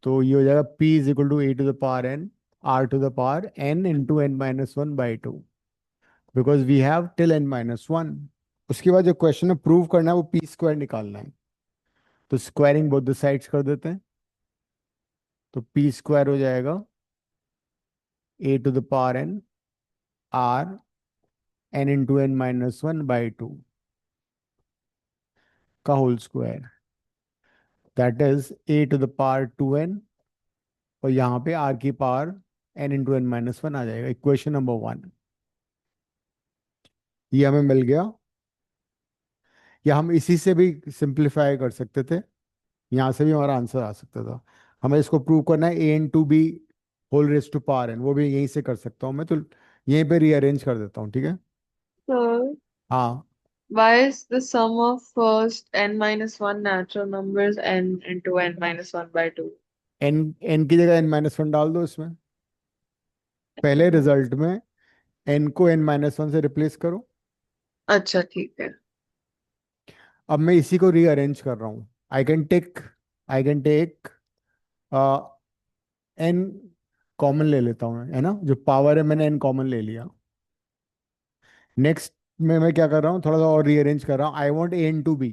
तो ये हो जाएगा p is equal to a to the power n r to the power n into n minus one by two, because we have till n minus one. उसके बाद जो क्वेश्चन में प्रूव करना है वो p स्क्वायर निकालना है, तो स्क्वायरिंग बोथ द साइड्स कर देते हैं। तो p स्क्वायर हो जाएगा a to the power n r n into n minus one by two का whole square, that is a to the power two n, और यहाँ पे r की power n into N minus one आ जाएगा। Equation number one ये हमें मिल गया, या हम इसी से भी सिंप्लीफाई कर सकते थे, यहाँ से भी हमारा आंसर आ सकता था। हमें इसको प्रूव करना है a into b whole raise to power n, वो भी यहीं से कर सकता हूँ मैं, तो यहीं पे रीअरेंज कर देता हूँ, ठीक है। Sir, हाँ, why is the sum of first n minus 1 natural numbers n into n minus 1 by 2? n की जगह n माइनस वन डाल दो इसमें, पहले रिजल्ट में n को n माइनस वन से रिप्लेस करो। अच्छा ठीक है। अब मैं इसी को रीअरेंज कर रहा हूँ, I can take n common ले लेता हूँ, है ना, जो पावर है मैंने n कॉमन ले लिया। नेक्स्ट में मैं क्या कर रहा हूँ, थोड़ा सा और रीअरेंज कर रहा हूँ, I want a into b,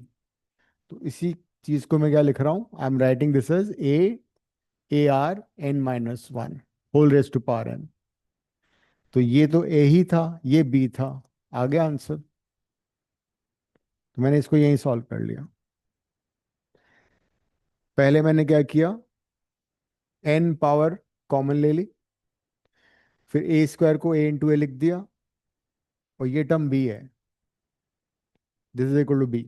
तो इसी चीज को मैं क्या लिख रहा हूँ, I am writing this as a r n minus one whole raise to power n। तो ये तो a ही था, ये b था, आ गया आंसर। तो मैंने इसको यहीं सॉल्व कर लिया। पहले मैंने क्या किया, n पावर कॉमन ले ली, फिर a स्क्वायर को a इंटू ए लिख दिया, और ये टर्म b है, this is equal to b।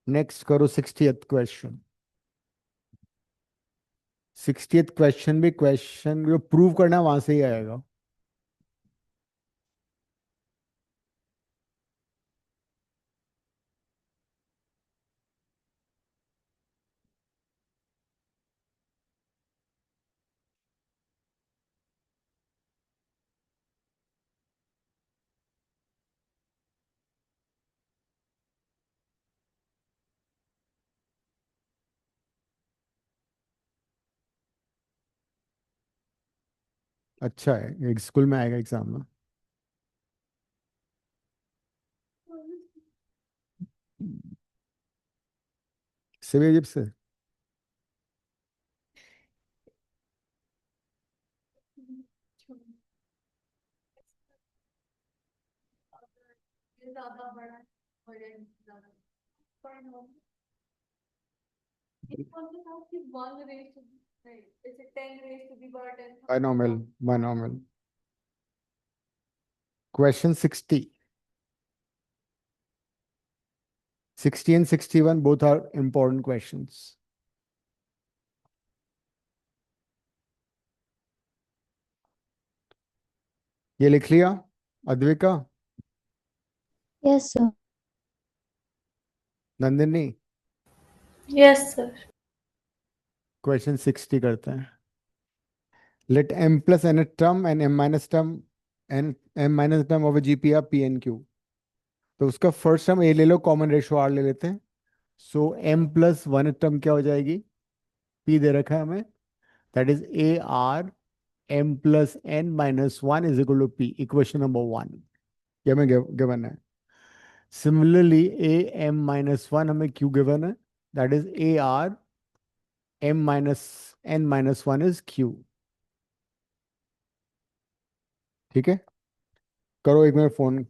Next करो 60th क्वेश्चन। 60th क्वेश्चन भी क्वेश्चन जो प्रूव करना है वहां से ही आएगा। अच्छा है, एक स्कूल में आएगा एग्जाम में। से भी अजीब से। Binomial, binomial. Question 60, 60 and 61 both are important questions. ये लिख लिया Advika, Yes, sir. Nandini? Yes sir. Question 60 करते हैं। Let m plus n term and m minus term and m minus term of GP are p and q. तो उसका first term a ले लो, common ratio r ले लेते हैं। सो m प्लस वन टर्म क्या हो जाएगी, P दे रखा है हमें, that is A are m plus n minus 1 is equal to p, equation number 1, ये हमें given है. Similarly, a m minus 1 हमें q given है, that is a r m minus n minus 1 is q. ठीक है, करो एक minute phone.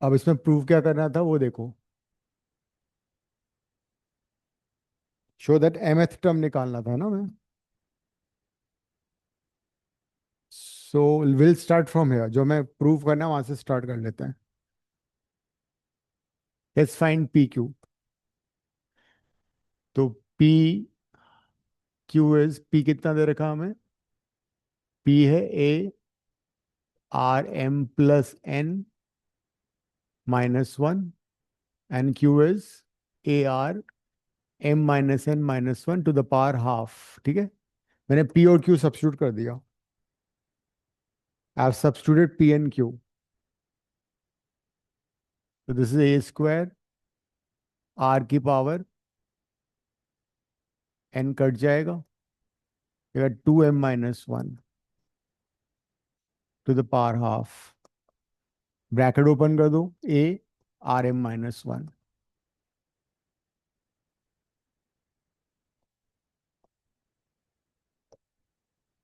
अब इसमें प्रूव क्या करना था वो देखो. शो दैट mth टर्म निकालना था ना मैं. So will start from here, जो मैं प्रूव करना है वहां से स्टार्ट कर लेते हैं. Let's find P Q. तो पी क्यू इज, पी कितना दे रखा हमें, पी है ए R M plus N minus one, and Q is A R M minus N minus one to the power half. ठीक है, मैंने पी और क्यू सब्स्टिट्यूट कर दिया. I have substituted P and Q. तो this is A square, R की power N cut जाएगा, You got 2m minus 1 to the power half. Bracket open कर दो, a rm minus 1.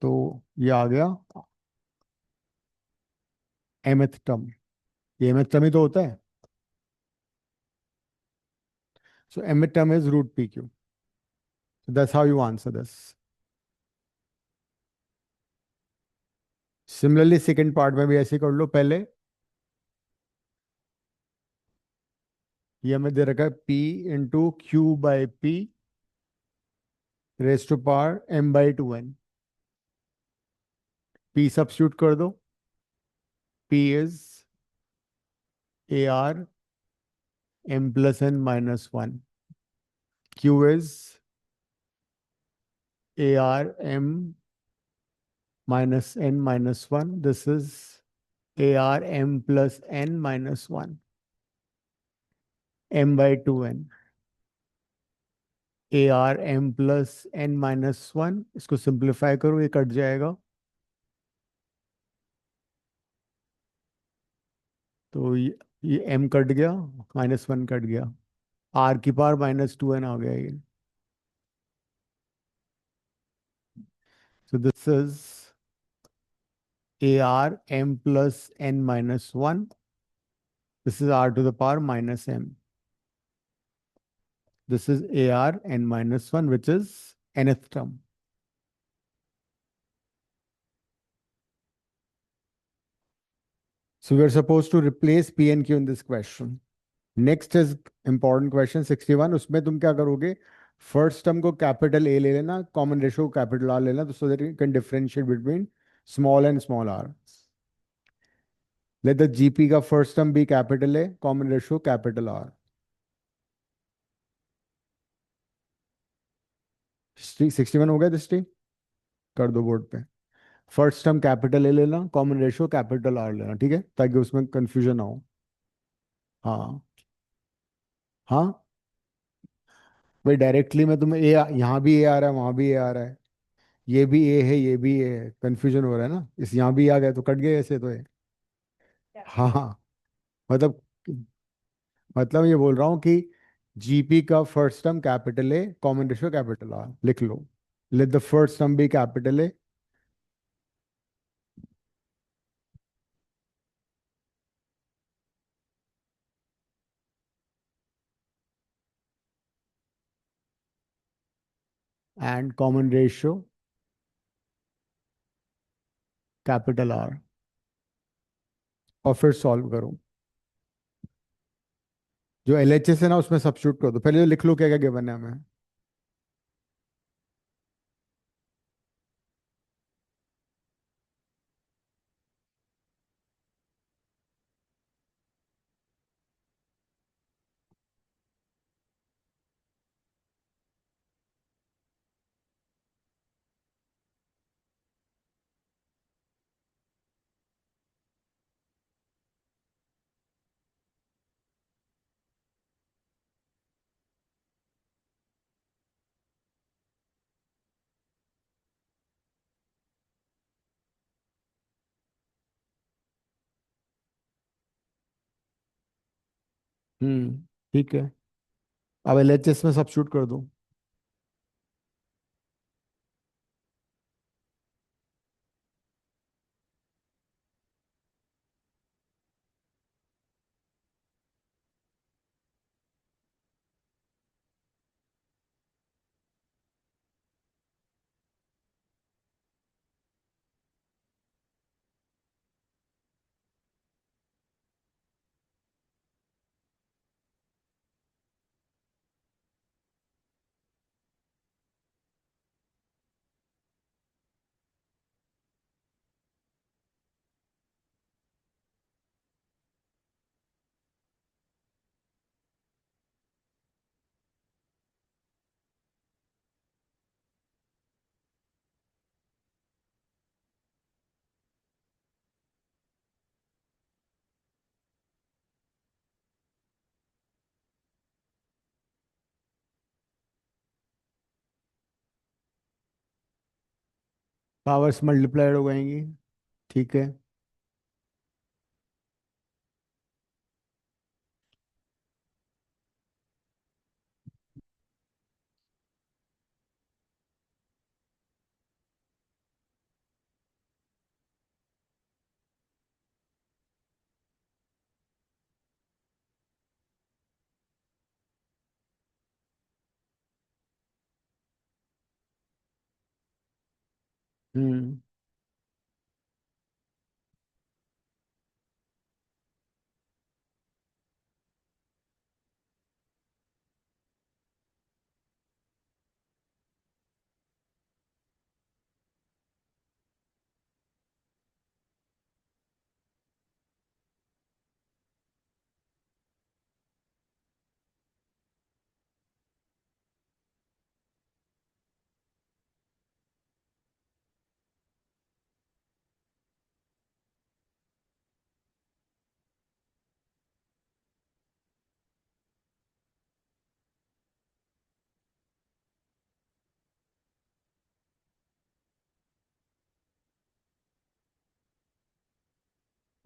तो ये आ गया mth टर्म. ये mth टर्म ही तो होता है. So mth term is root pq. So that's how you answer this. Similarly, second part में भी ऐसे कर लो. पहले ये हमें दे रखा है p into q by p raise to power m by 2n. p substitute कर दो. p is ar m plus n minus 1. q is ar m minus n minus 1. This is ar m plus n minus 1. m by 2n. ar m plus n minus 1. इसको simplify करो, ये cut जाएगा. तो ये m cut गया, -1 cut गया, r की power -2n आ गया ये. So this is ar m plus n minus 1. This is r to the power minus m. This is ar n minus 1, which is nth term. So we are supposed to replace p and q in this question. Next is important question 61. उसमें तुम क्या करोगे, first term को capital A ले लेना, common ratio को capital R लेना, तो so that you can differentiate between small and small R. Let the GP का first term be capital A, common ratio capital R. 61 हो गया दृष्टि, कर दो बोर्ड पे. फर्स्ट टर्म कैपिटल ए लेना, कॉमन रेशियो कैपिटल आर लेना, ठीक है, ताकि उसमें कंफ्यूजन ना हो. हाँ हाँ, भाई डायरेक्टली मैं तुम्हें ए, यहाँ भी ए आ रहा है, वहां भी ए आ रहा है, ये भी ए है, ये भी ए है, कंफ्यूजन हो रहा है ना. इस यहाँ भी आ गया तो कट गए ऐसे तो ये. हाँ हाँ, मतलब ये बोल रहा हूँ कि जीपी का first term capital A, common ratio capital R लिख लो. Let the first term be capital A and common ratio capital R, और फिर सॉल्व करो. जो एलएचएस है ना उसमें सब्स्टिट्यूट कर दो. पहले लिख लो क्या क्या गिवन है हमें. ठीक है, अब एलएचएस में सब्स्टिट्यूट कर दो. पावर्स मल्टीप्लाइड हो जाएंगी। ठीक है। हम्म।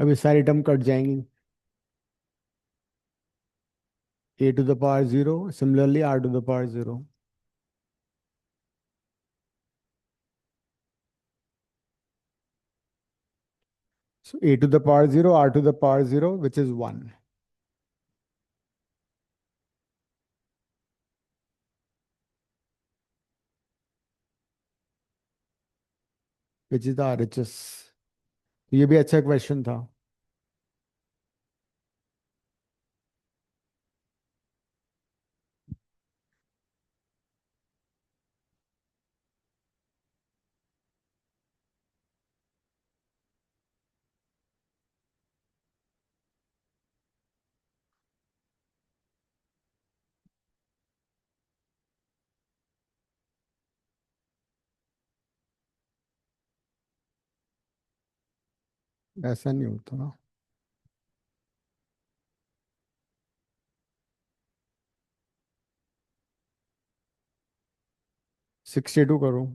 अब ये सारी टर्म कट जाएंगी। a⁴ 0, similarly r⁴ 0। So a⁴ 0, r⁴ 0, which is 1, which is the RHS। ये भी अच्छा क्वेश्चन था। ऐसा नहीं होता। 62 करो।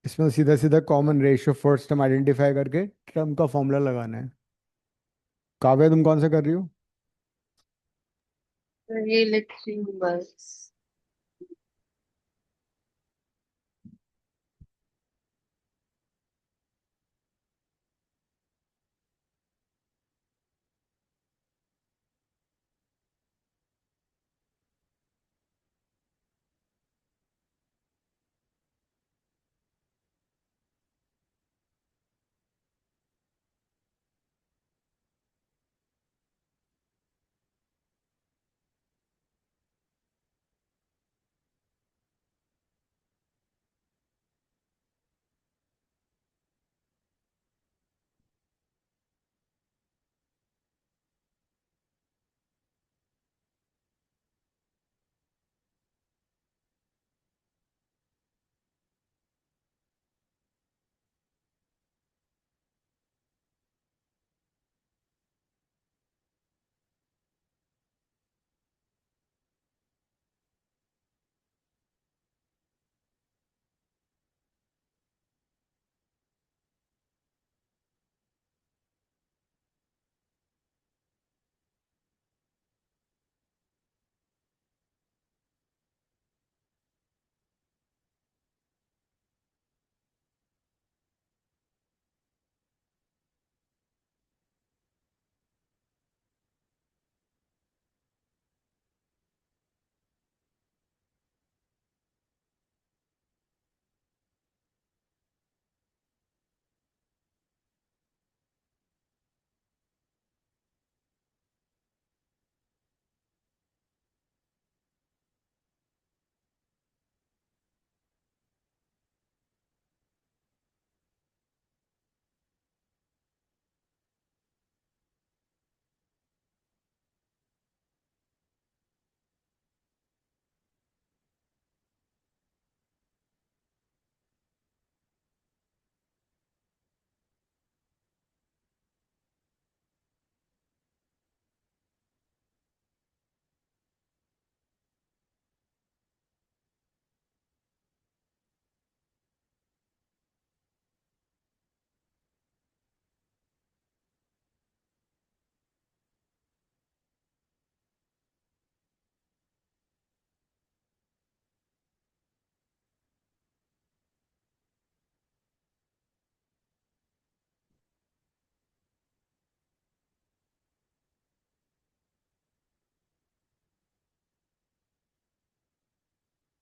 इसमें सीधा सीधा common ratio first term identify करके टर्म का फॉर्मूला लगाना है। काव्या, तुम कौन सा कर रही हो? ये लिख रही हूँ बस।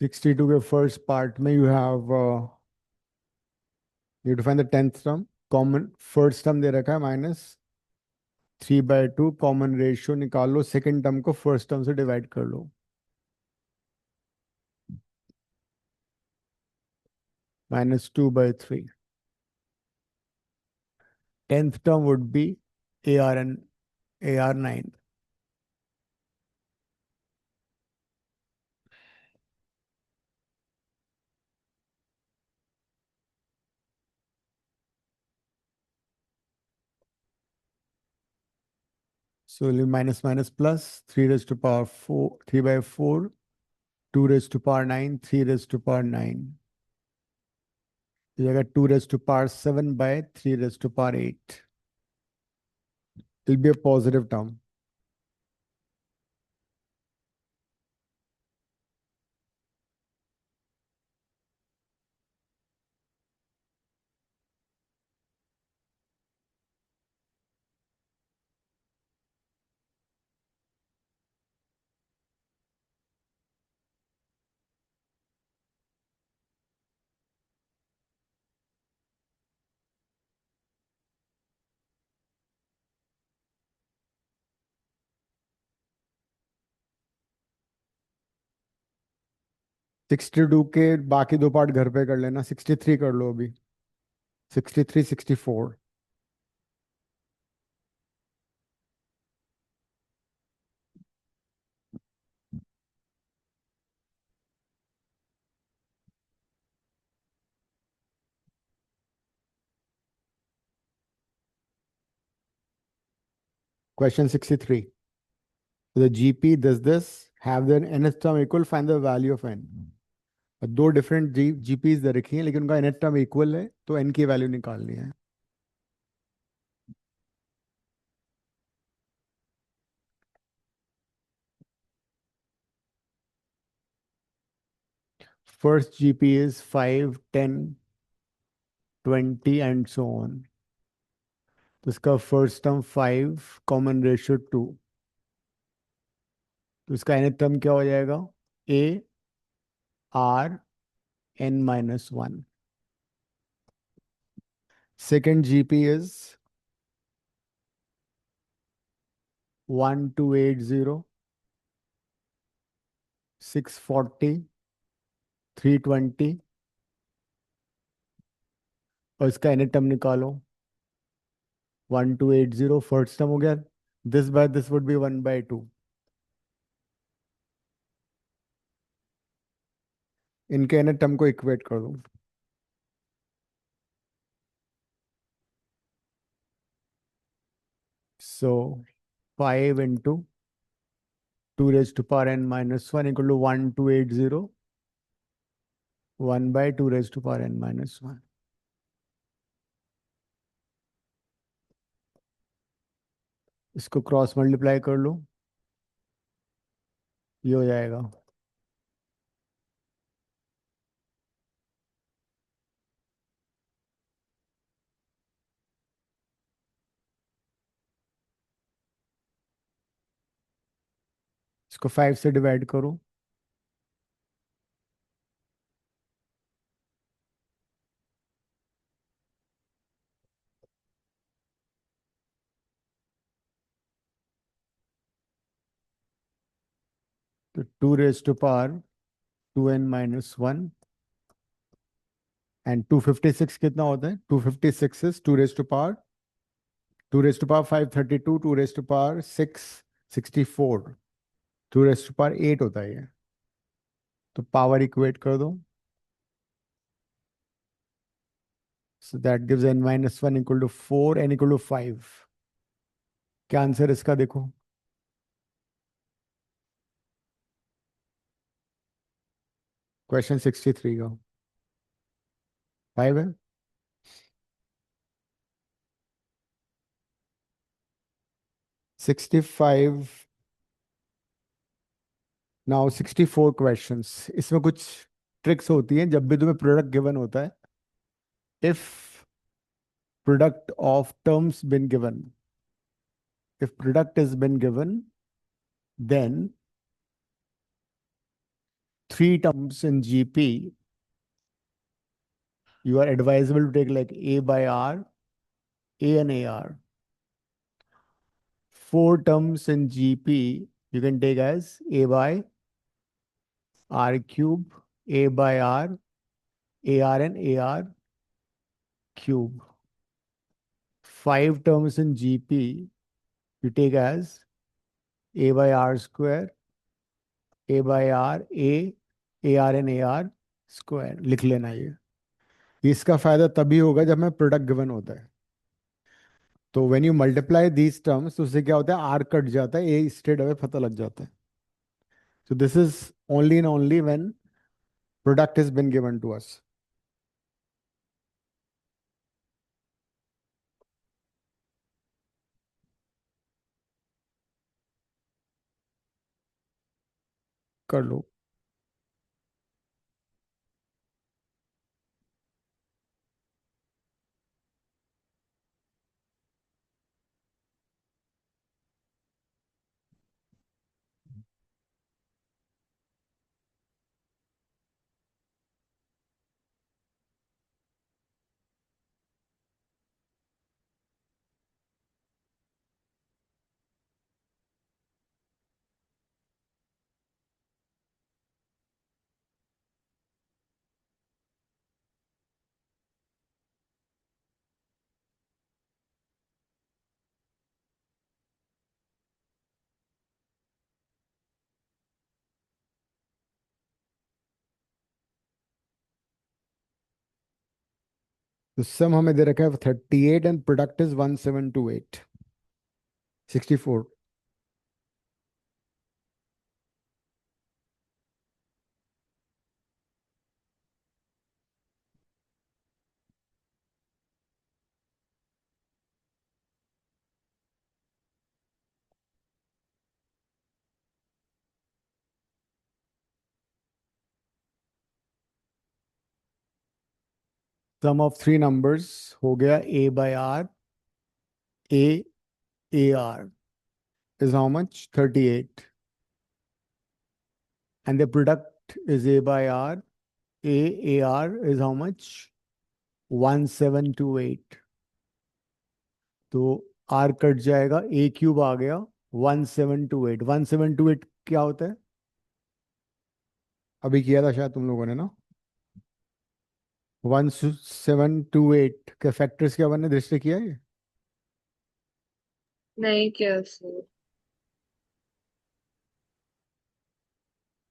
62 के first part में you have to find the 10th term. Common first term दे रखा है -3/2. कॉमन रेशियो निकालो, सेकेंड टर्म को फर्स्ट टर्म से डिवाइड कर लो. -2/3. 10th term would be AR9. So minus minus plus 3 raised to power 4, 3/4, 2 raised to power 9, 3 raised to power 9. You get 2 raised to power 7 by 3 raised to power 8. It will be a positive term. Sixty two के बाकी दो part घर पे कर लेना. 63 कर लो अभी. 63, 64. Question 63. The GP does this have their nth term equal, find the value of n. दो डिफरेंट जीपीज दे रखी हैं लेकिन उनका nth टर्म इक्वल है, तो n की वैल्यू निकालनी है. First GP is 5, 10, 20 and so on. तो इसका फर्स्ट टर्म 5, कॉमन रेशियो 2. तो इसका nth टर्म क्या हो जाएगा? A R n-1. Second GP is 1280, 640, 320 और इसका nth टर्म निकालो. 1280 फर्स्ट टर्म हो गया. This by this would be 1/2. इनके nth टर्म को इक्वेट कर दो. So 5 into 2 raised to power n-1 equal to 1280, 1/2 raised to power n-1. इसको क्रॉस मल्टीप्लाई कर लो, ये हो जाएगा. इसको 5 से डिवाइड करो. तो 2 raised to power 2n-1 and 256 कितना होता है? 256 is 2 raised to power 532, 2 raised to power 6 64, 2 raised to power 8 होता है ये. तो पावर इक्वेट कर दो. So that gives n-1 equal to 4, n equal to 5. क्या आंसर इसका देखो? क्वेश्चन 63 का 5 है. $65. Now 64 questions. इसमें कुछ ट्रिक्स होती हैं जब भी तुम्हें प्रोडक्ट गिवन होता है. If product of terms been given, if product has been given, then three terms in GP, you are advisable to take like A by R, A and AR. Four terms in GP, you can take as A by R cube, A by R, AR and AR cube. Five terms in GP, you take as A by R square, A by R, AR and AR square. लिख लेना ये। इसका फायदा तभी होगा जब मैं product given होता है। तो when you multiply these terms, तो उससे क्या होता है, आर कट जाता है, ए स्ट्रेट अवे पता लग जाता है। So this is only and only when product has been given to us. कर लो। तो सम हमें दे रखा है 38 and product is 1728 64। Sum of three numbers हो गया A by R, AR is how much? 38. And the product is A by R, AR is how much? 1728. तो R cut जाएगा, A क्यूब आ गया 1728। 1728 क्या होता है? अभी किया था शायद तुम लोगों ने ना। 1728 के फैक्टर्स क्या बने, दृष्टि किया है? नहीं क्या sir.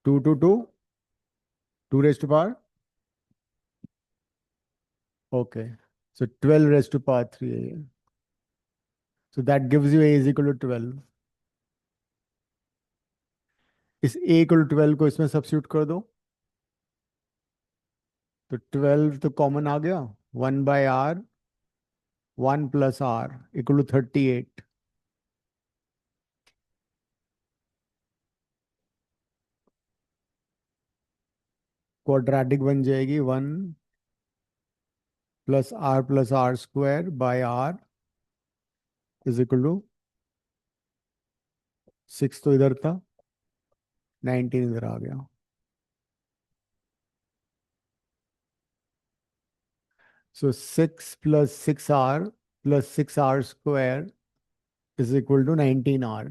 2 to 2, 2 raised to power, okay, so 12 raised to power 3 है ये। So that gives you A is equal to 12। इस A equal to 12 को इसमें सब्स्टिट्यूट कर दो, तो 12 तो कॉमन आ गया, 1 by R, 1 plus R equal to 38। Quadratic बन जाएगी 1 plus R square by R is equal to 6 तो इधर था, 19 इधर आ गया। So 6 plus 6R plus 6R square is equal to 19R.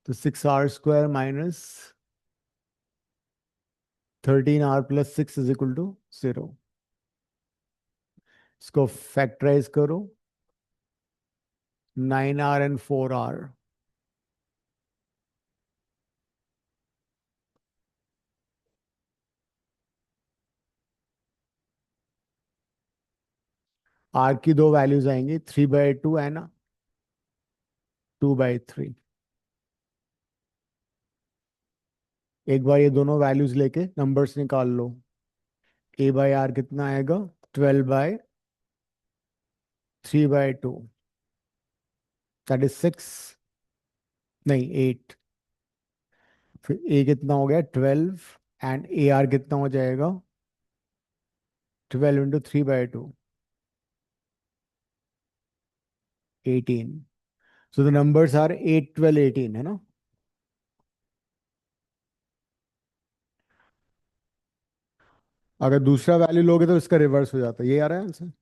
So 6R square minus 13R plus 6 is equal to 0. इसको factorise करो, 9R and 4R. R की दो values आएंगी, 3/2 एंड 2/3। एक बार ये दोनों वैल्यूज लेके नंबर्स निकाल लो। A by R कितना आएगा? 12/3/2, दैट इज 6, नहीं 8। फिर A कितना हो गया? 12 एंड AR कितना हो जाएगा? 12 into 3/2, 18। So the numbers are 8, 12, 18 है ना। अगर दूसरा वैल्यू लोगे तो इसका रिवर्स हो जाता है। ये आ रहा है आंसर।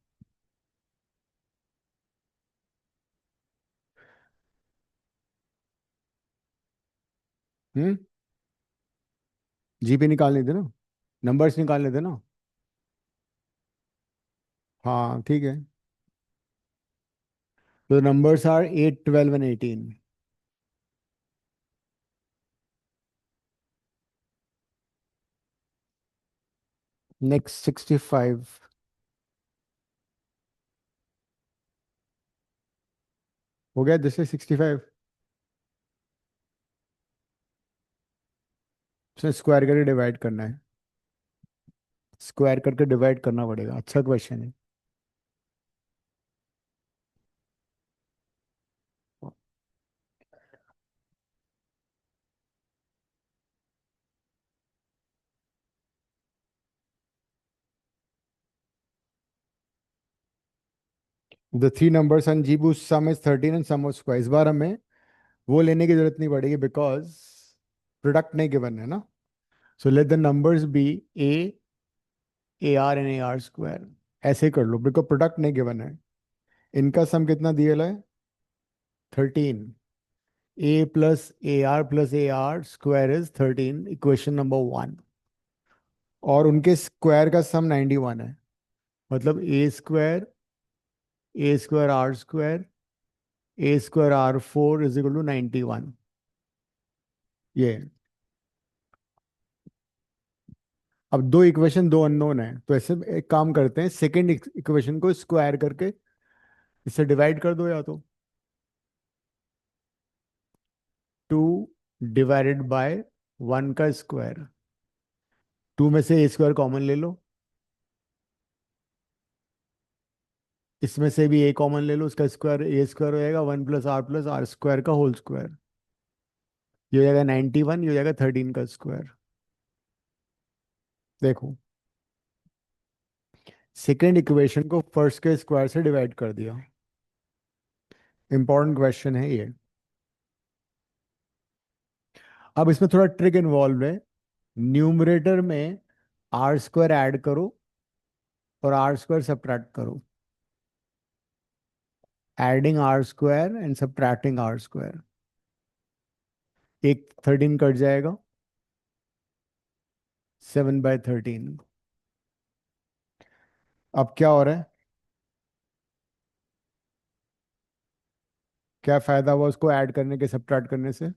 हम्म। जीपी निकालने थे ना, नंबर्स निकालने थे ना। हाँ ठीक है। तो नंबर्स आर 8, 12 एंड 18। नेक्स्ट 65। हो गया, दिस इज 65। इसमें स्क्वायर करके डिवाइड करना है, स्क्वायर करके डिवाइड करना पड़ेगा। अच्छा क्वेश्चन है। द थ्री नंबर्स ऑन जीबू sum is 13 and sum of square. इस बार हमें वो लेने की जरूरत नहीं पड़ेगी बिकॉज प्रोडक्ट नहीं गिवन है ना। So let the numbers be A, A R and A are square. ऐसे कर लो बिकॉज प्रोडक्ट नहीं गिवन है। इनका सम कितना दिया है? 13। A plus A are square is 13, equation number 1। और उनके स्क्वायर का सम 91 है। मतलब A square are square, A square R 4 is equal to 91। ये। अब दो इक्वेशन, दो अननोन है, तो ऐसे एक काम करते हैं, सेकंड इक्वेशन को स्क्वायर करके इससे डिवाइड कर दो। या तो 2 डिवाइडेड बाय 1 का स्क्वायर। 2 में से ए स्क्वायर कॉमन ले लो, इसमें से भी ए कॉमन ले लो, उसका स्क्वायर ए स्क्वायर हो जाएगा 1 प्लस आर स्क्वायर का होल स्क्वायर। ये हो जाएगा 91, ये हो जाएगा 13 का स्क्वायर। देखो, सेकेंड इक्वेशन को फर्स्ट के स्क्वायर से डिवाइड कर दिया। इंपॉर्टेंट क्वेश्चन है ये। अब इसमें थोड़ा ट्रिक इन्वॉल्व है। न्यूमरेटर में आर स्क्वायर ऐड करो और आर स्क्वायर सब्ट्रैक्ट करो। Adding r square and subtracting r square. एक 13 कट जाएगा, 7/13। अब क्या हो रहा है? क्या फायदा हुआ उसको ऐड करने के, सब्ट्रैक्ट करने से?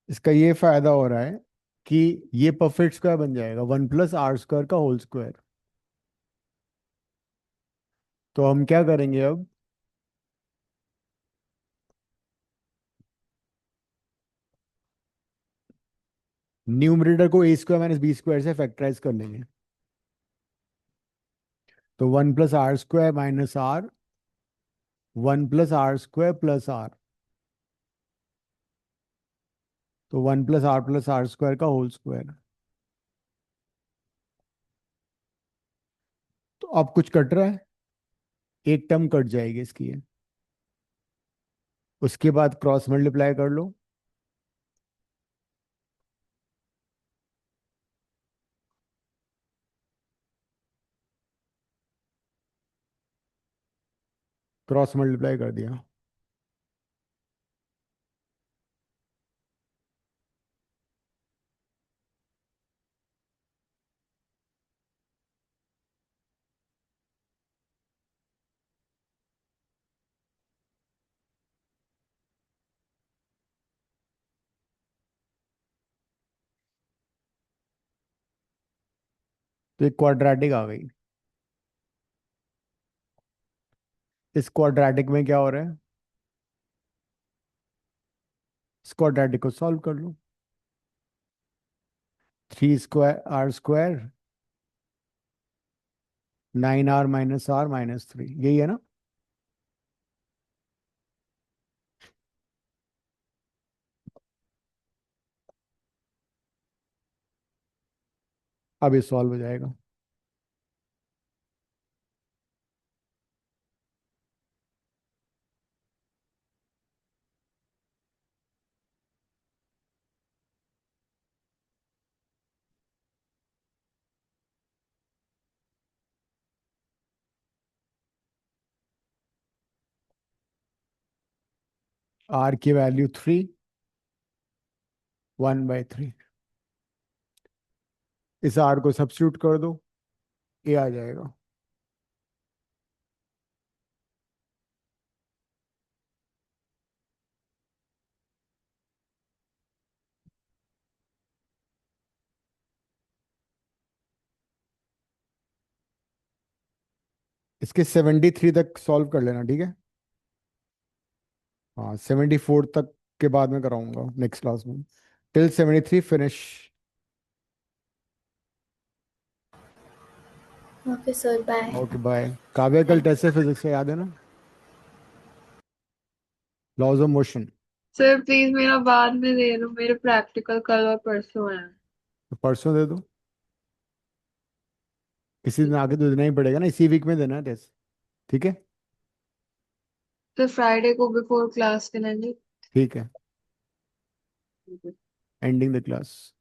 इसका ये फायदा हो रहा है कि ये परफेक्ट स्क्वायर बन जाएगा, 1 प्लस आर स्क्वायर का होल स्क्वायर। तो हम क्या करेंगे अब? न्यूमरेटर को a square minus b square से फैक्टराइज कर लेंगे। तो 1 plus r square minus r, 1 plus r square plus r. तो 1 प्लस आर स्क्वायर का होल स्क्वायर। तो अब कुछ कट रहा है, एक टर्म कट जाएगी इसकी ये। उसके बाद क्रॉस मल्टीप्लाई कर लो। क्रॉस मल्टीप्लाई कर दिया। तो एक क्वाड्रेटिक आ गई। इस क्वाड्रेटिक में क्या हो रहा है? इस क्वाड्रेटिक को सॉल्व कर लो। 3 square are square, 9 r minus r minus 3, यही है ना? अब ये सॉल्व हो जाएगा। R की वैल्यू 3, 1/3। इस R को सब्स्टिट्यूट कर दो, A आ जाएगा। इसके 73 तक सॉल्व कर लेना, ठीक है। हाँ, 74 तक के बाद में कराऊंगा नेक्स्ट क्लास में। Till 73 finish. Okay sir, bye. Okay bye. Kavya, कल टेस्ट है फिजिक्स का, याद है ना? Laws of motion. Sir please मेरा बाद में दे दो, मेरे प्रैक्टिकल कल और परसों है। तो परसों दे दो, इसी दिन आके तो देना ही पड़ेगा ना, इसी वीक में देना है टेस्ट, ठीक है। तो फ्राइडे को बिफोर क्लास के लेंगे। ठीक है, एंडिंग द क्लास।